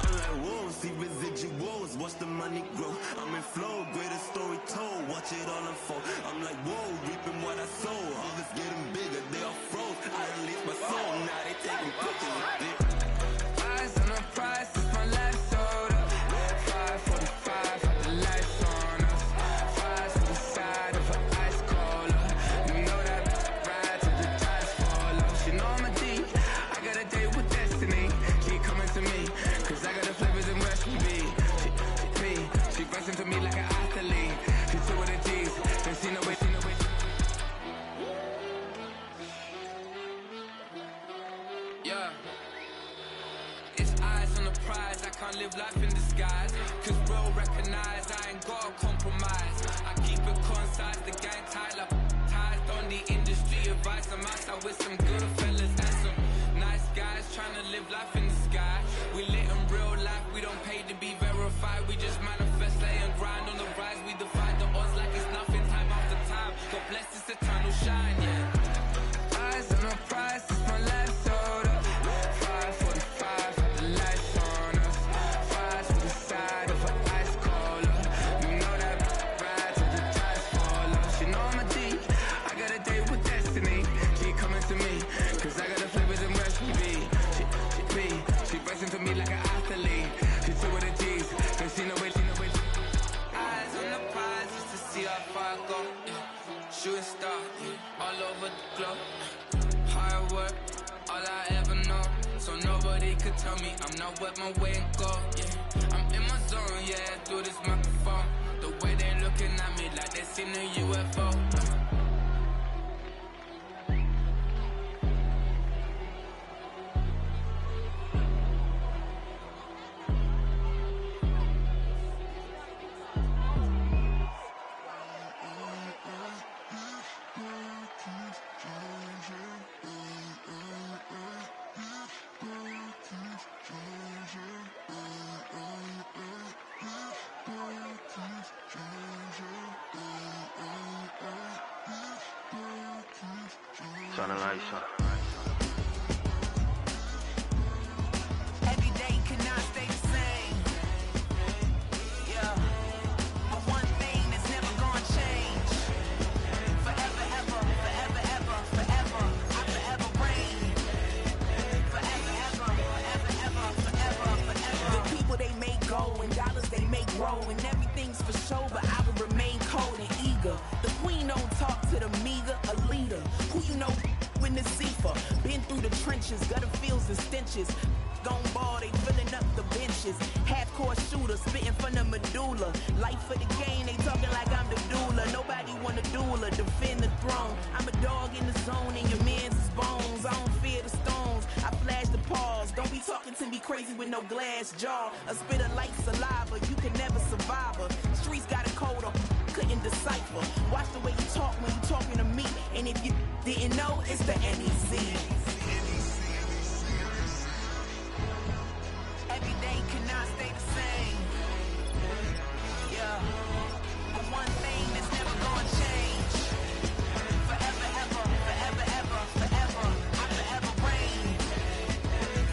I'm like, whoa, see residuals, watch the money grow. I'm in flow, greatest story told, watch it all unfold. I'm like, whoa, reaping what I sow. Harvest getting bigger, they all froze. I release my soul, now they taking pictures with it. Eyes on the prize, it's my life sold up. 5:45, had the lights on us. Fires to the side of an ice cola. You know that ride till the tires fall off. She know I'm a D, I got a date with destiny. She coming to me, cause I got the flavors and recipe. She pressing to me like an athlete. She took with the G's, then she know it. Yeah. It's eyes on the prize, I can't live life in disguise. Cause bro recognize I ain't gotta compromise. I keep it concise, the gang tied up. Ties on the industry advice. I'm outside with some good fellas and some nice guys trying to live life in the sky. We lit in real life, we don't pay to be verified. We just manifest, lay and grind on the rise. We defy the odds like it's nothing, time after time. God bless this eternal shine, yeah. Eyes on the prize, it's my life sold up. 5:45, had the lights on us. Fires to the side of an ice cola. You know that ride till the tires fall off. She know I'm a D, I got a date with destiny. She coming to me, cause I got the flavors and recipe. She pressing to me like an athlete. She took with the G's, then she know it. Eyes on the prize just to see how far I go. Shooting star, all over the globe. Hard work, all I ever know. So nobody could tell me I'm not where my way and go. Yeah, I'm in my zone, yeah, through this microphone. The way they looking at me like they seen a UFO. Turn the lights on. Every day cannot stay the same. Yeah. But one thing that's never gonna change. Forever, ever, forever, ever, forever. I forever reign. Forever, ever, forever, ever, forever, forever. the fields and stenches. Gone ball, they filling up the benches. Half-court shooter, spitting from the medulla. Life for the game, they talking like I'm the doula. Nobody want to duel or defend the throne. I'm a dog in the zone and your man's is bones. I don't fear the stones, I flash the paws. Don't be talking to me crazy with no glass jaw. A spit of light saliva, you can never survive her. Streets got a code up, couldn't decipher. Watch the way you talk when you talking to me. And if you didn't know, it's the NEC. Every day cannot stay the same. Yeah. But one thing that's never gonna change. Forever, ever, forever, ever, forever. I forever reign.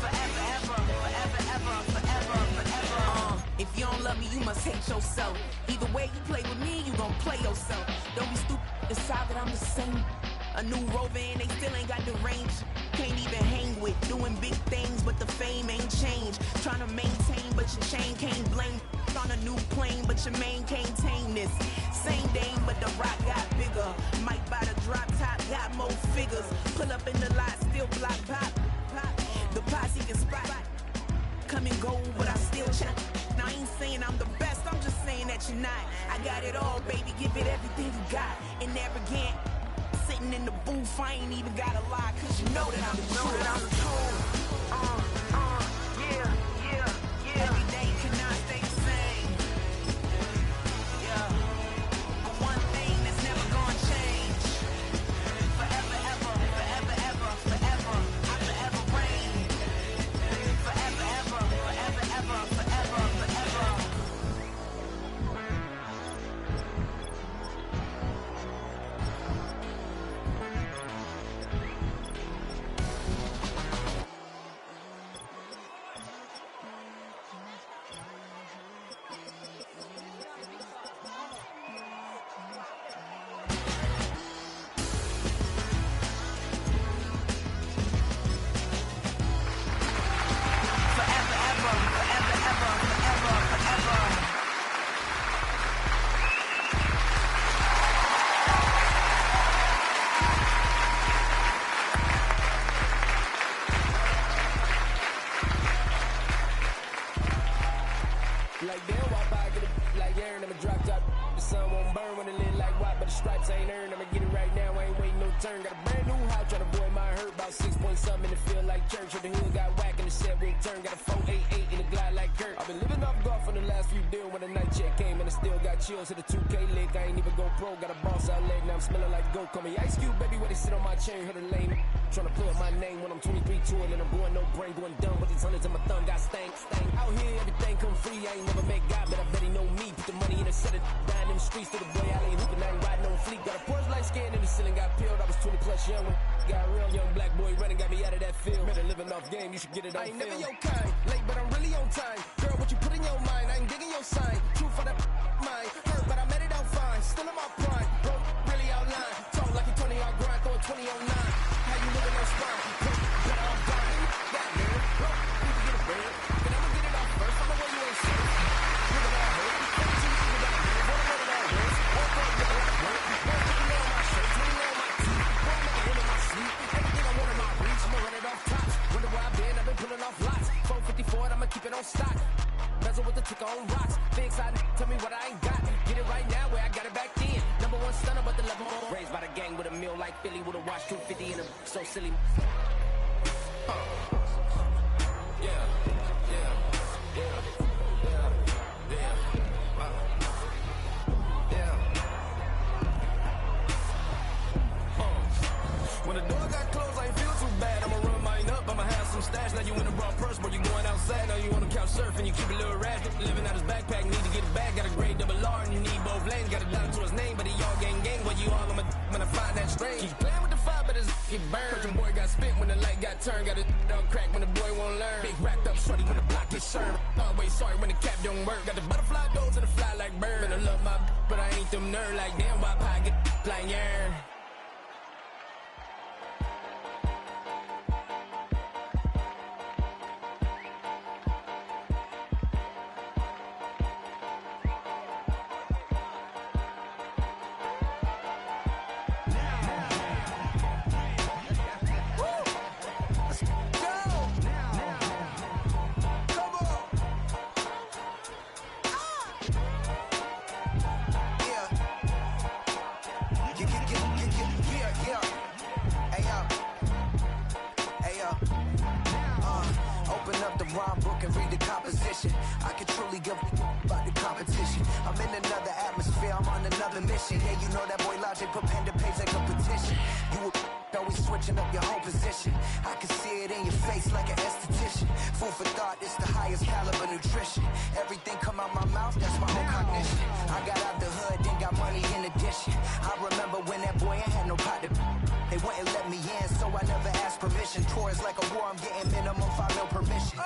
Forever, ever, forever, ever, forever, forever. If you don't love me, you must hate yourself. Either way you play with me, you gon' play yourself. Don't be stupid, decide that I'm the same. A new rover and they still ain't got the range. Can't even hang with, doing big things, but the fame ain't changed. Trying to maintain, but your chain can't blame. On a new plane, but your main can't tame this. Same dame, but the rock got bigger. Might buy the drop top, got more figures. Pull up in the lot, still block pop. The posse can spot. Come and go, but I still check. Now I ain't saying I'm the best, I'm just saying that you're not. I got it all, baby, give it everything you got. And arrogant. Sitting in the booth, I ain't even gotta lie, cause you know that I'm the truth. Yeah, yeah, yeah. Every day cannot stay the same. Yeah. But one thing that's never gonna change. Forever, ever, forever, ever, forever. I forever reign. Forever, ever, forever, ever, forever, forever. Like damn, why I get it like Aaron, I'ma drop top. The sun won't burn when it lit like white, but the stripes ain't earned. I'ma get it right now, I ain't waiting no turn. Got a brand new house, tryna avoid my hurt. About 6 point something in the field like church. Or the hood got whack and the set wing turn. Got a 488 in the glide like Kurt. I've been living off golf for the last few deals. When the night check came and I still got chills. Hit a 2K lick, I ain't even go pro. Got a boss out leg, now I'm smelling like goat. Call me Ice Cube, baby, where they sit on my chain. Heard a lane, tryna pull up my name when I'm 23 touring. And I'm going no brain, going dumb with these hundreds in my thumb. Got stank. Out here, everything come free. I ain't never met God, but I bet he know me. Put the money in a set it down in the streets to the boy alley hooping. I ain't riding on fleek. Got a Porsche light skin in the ceiling, got peeled. I was 20 plus young when got real young black boy running, got me out of that field. Better living off game, you should get it on film. I ain't never your kind, late but I'm really on time. Girl, what you put in your mind, I ain't digging your sign. True for that mind, hurt but I made it out fine. Still in my prime, bro, really outline. Talk like you 20 on grind, throwing 20 on 9. How you living on spine? Better off dying. Got man, bro, you can get a bread. But I'ma get it off first, I'ma know you ain't safe. Living all hurt, 32 you got me. What a minute all worse. Woke up looking like work. One picking on my shirt, 20 on my teeth. One making him in my sleep. Everything I want in my reach, I'ma run it off tops. Wonder where I've been, I've been pulling off lots. 454, I'ma keep it on stock. Bezel with the ticker on rocks. Things I tell me what I ain't got. Get it right now where I got it back then. Number one stunner, but the level more. Raised by the gang with a meal like Philly with a watch 250 and a so silly. When the door got closed, I ain't feel too bad. I'ma run mine up, I'ma have some stash. Now you in a raw purse, but you going outside. Now you on the couch surfing, you keep a little rash. Living out his backpack, need to get it back. Got a grade double R and you need both lanes. Got a dollar to his name, but he all gang. But you all on my when I find that strange. Keep playing with the fire, but it's get burned. Heard your boy got spit when the light got turned. Got a dog crack when the boy won't learn. Big racked up shorty when the block gets served. Always sorry when the cap don't work. Got the butterfly doors and the fly like bird. And I love my but I ain't them nerd like damn. Why pie get like yarn? Go! position. I can truly give about the competition. I'm in another atmosphere, I'm on another mission. Yeah, you know that boy Logic put pen to page like a petition. You always switching up your whole position. I can see it in your face like an esthetician. Food for thought, it's the highest caliber nutrition. Everything come out my mouth, that's my own cognition. I got out the hood, then got money in addition. I remember when that boy ain't had no pot to. They wouldn't let me in, so I never asked permission. Tours like a war, I'm getting minimum 5 mil permission.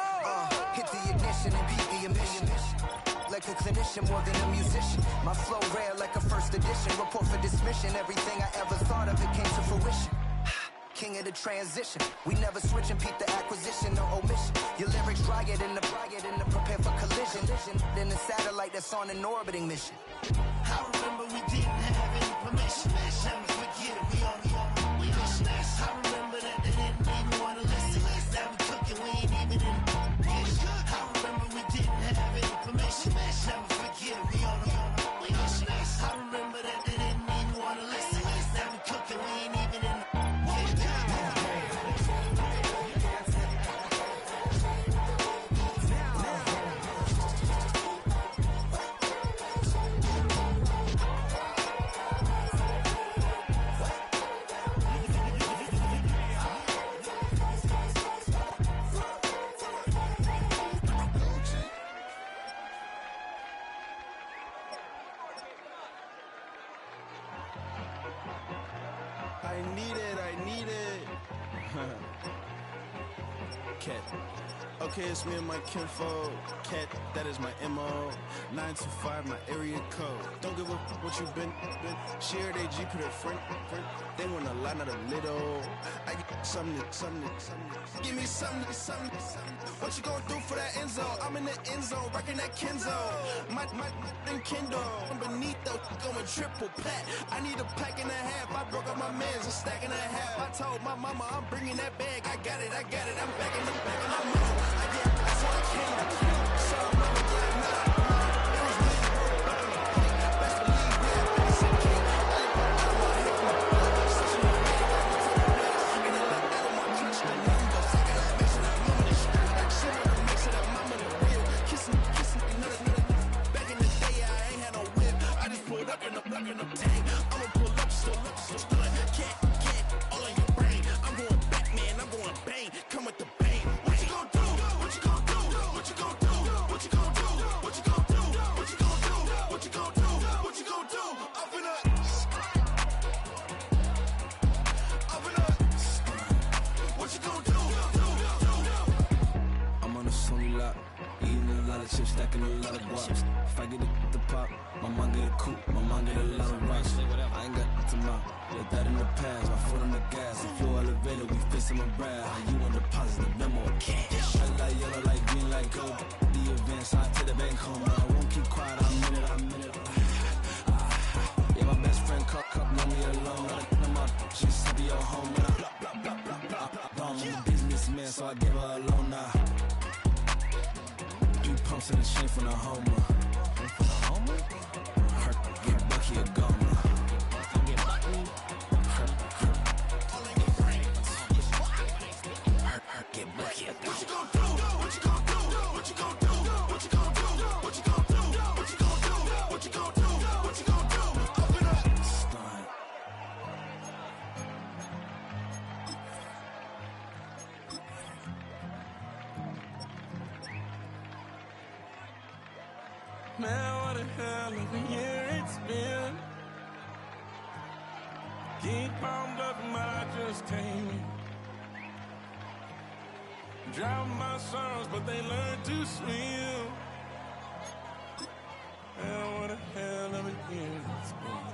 Hit the ignition and beat the emission. Like a clinician more than a musician. My flow rare like a first edition. Report for dismission. Everything I ever thought of, it came to fruition. King of the transition. We never switch and peep the acquisition, no omission. Your lyrics dry it in the prepare for collision. Then the satellite that's on an orbiting mission. I remember we didn't have any permission. Never forget it, we on mission. I remember that they didn't even want to listen. Now we cooking, we ain't even in the kitchen. I remember we didn't have any permission. Never forget it, we on mission. I remember that they didn't even want to listen. Now we cooking, we ain't even in the I need it. Cat. Okay, it's me and my kinfolk. Cat, that is my MO. 925, my area code. Don't give a what you been. Share they G, put a friend. They want a lot, not a little. I get something. Give me something. What you gonna do for that end zone? I'm in the end zone, rocking that Kenzo. My Kindle. I'm beneath though, going triple plat. I need a pack and a half. I broke up my mans, a stack and a half. I told my mama I'm bringing that bag. I got it. I'm back in my move. That's what I came. So I'm glad now. I'ma pull up, still can't all in your brain. I'm going Batman, I'm going bang, come with the bang. What you gonna do? What you gonna do? What you gonna do? What you gonna do? What you gonna do? What you gonna do? What you gonna do? What you gonna do? Up and up. What you gonna do? I'm on a Sony lot, eating a lot of chips, stacking a lot of guaps. If I get the pop, my mom get a coupe, my mom get a lot of rocks. I ain't got to mouth, let that in the past. My foot on the gas, I flow elevator, we fixing my brand. How you on the positive, no more cash. Red light, yellow light, green light, gold. The events, I take the bank home. I won't keep quiet, I'm in it. Yeah, my best friend cup, know me alone. I'm out, she's to be your home. I'm a businessman, so I give her a loan now. 3 pumps in the chain from the homer. Get Bucky a goner. Get Bucky a goner. What you gonna do? What you gonna do? What you gonna do? What you gonna do? What you gonna do? What you gonna do? What you gonna do? What you gonna do? Up and up. Stunt. Man, what a hell of a year it's been. Keep on bluffing, but I just came in. Drown my sorrows, but they learned to swim. Man, what a hell of a year it's been.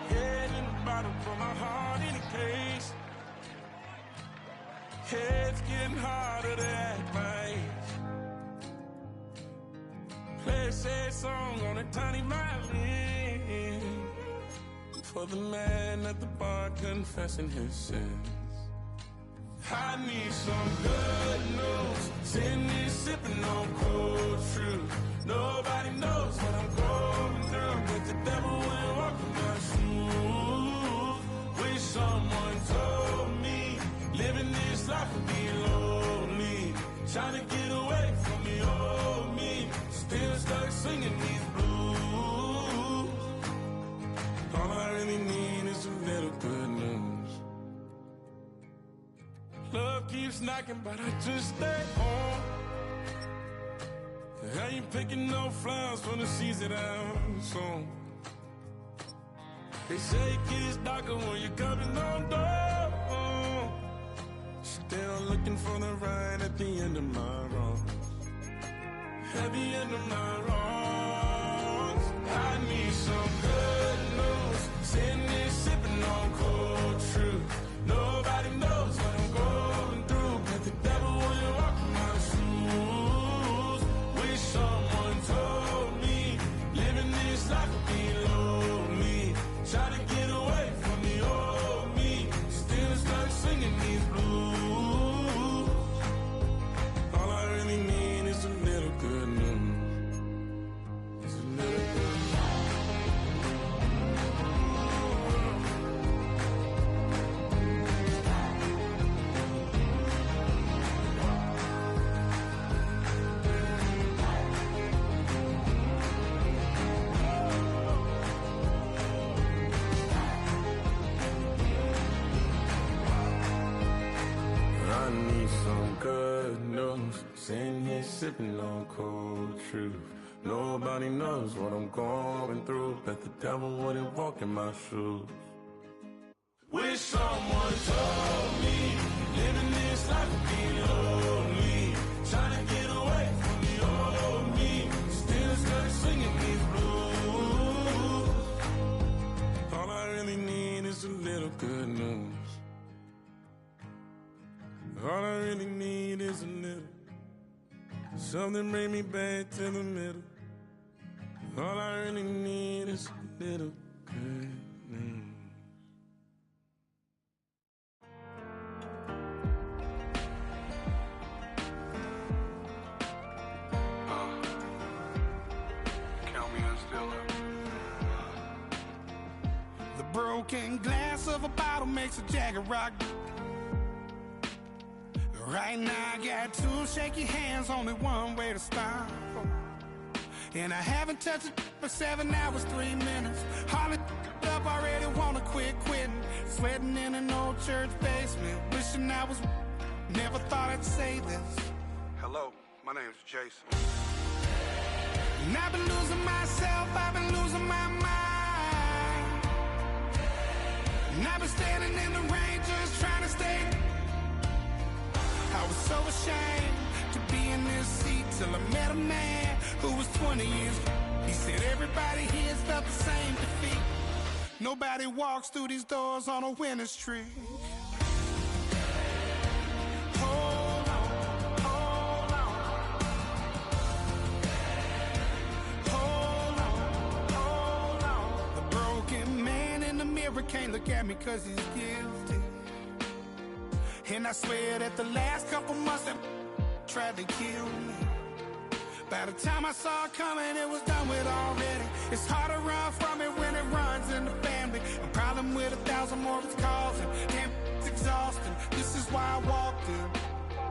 Head in the bottom for my heart in a case. Head's getting harder to act my age. Play a sad song on a tiny violin for the man at the bar confessing his sins. I need some good news. Sitting here sipping on cold truth. Nobody knows what I'm going through, but the devil will walk in my shoes. Wish someone told me living this life would be lonely. Trying to get keeps knocking, but I just stay home. I ain't picking no flowers from the season out soon. They say it gets darker when you're coming on door. Still looking for the ride at the end of my road. At the end of my road, I need some good news. Sitting there sipping on cold truth. Nobody knows what I'm going through, but the devil will walk in my shoes. Wish someone told me living this life would be lonely. Try to get away from the old me. Still start singing these blues. All I really need is a little good news. It's a little good I need some good news. Sitting here sipping on cold truth. Nobody knows what I'm going through, but the devil wouldn't walk in my shoes. Wish someone told me living this life would be lonely. Trying to get away from the old me. Still start singing these blues. All I really need is a little good news. All I really need is a little. Something bring me back to the middle. All I really need is a little good news. Count me in still up. The broken glass of a bottle makes a Jagger rock. Right now I got two shaky hands, only one way to stop. And I haven't touched it for 7 hours, 3 minutes. Hardly up, already wanna quit quitting. Sweating in an old church basement, wishing I was. Never thought I'd say this. Hello, my name's Jason. And I've been losing myself, I've been losing my mind. And I've been standing in the rain just trying to stay. I was so ashamed to be in this seat till I met a man who was 20 years. He said everybody here's felt the same defeat. Nobody walks through these doors on a winning streak. Hold on, hold on. Hold on, hold on. The broken man in the mirror can't look at me 'cause he's guilty. And I swear that the last couple months that tried to kill me. By the time I saw it coming, it was done with already. It's hard to run from it when it runs in the family. A problem with 1,000 more it's causing. Damn, it's exhausting. This is why I walked in.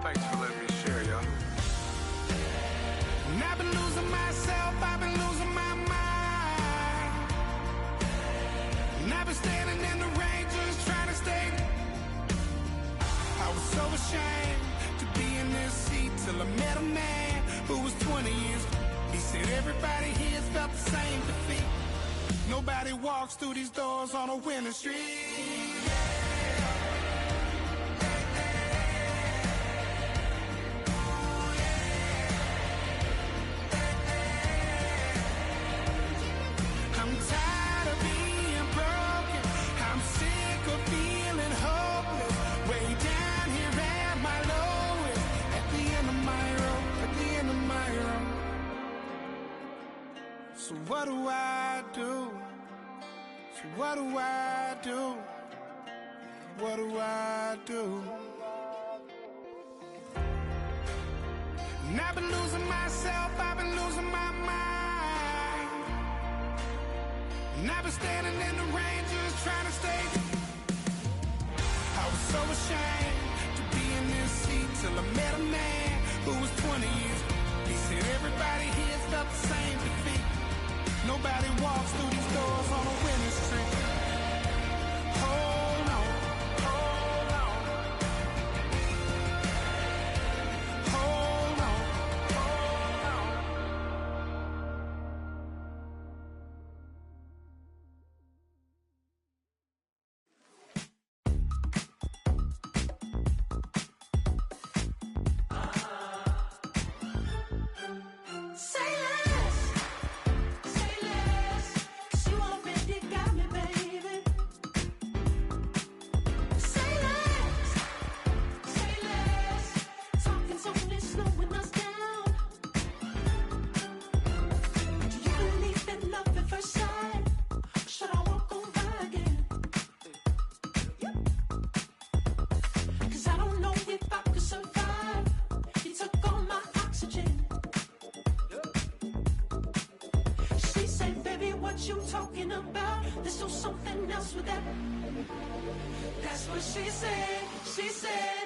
Thanks for letting me share, y'all. And I've been losing myself, I've been losing my mind. And I've been standing in the rain just trying to stay. I was so ashamed to be in this seat till I met a man who was 20 years. He said everybody here's felt the same defeat. Nobody walks through these doors on a winning streak. I'm tired of being broken. I'm sick of feeling hopeless. Way down here at my lowest. At the end of my road. At the end of my road. So what do I do? So what do I do? What do I do? And I've been losing myself, I've been losing my mind. And I've been standing in the rain just trying to stay. I was so ashamed to be in this seat till I met a man who was 20 years. He said everybody here's felt the same defeat. Nobody walks through these doors on a winning streak. Hold on, hold on. what you talking about. There's so something else with that. That's what she said. She said.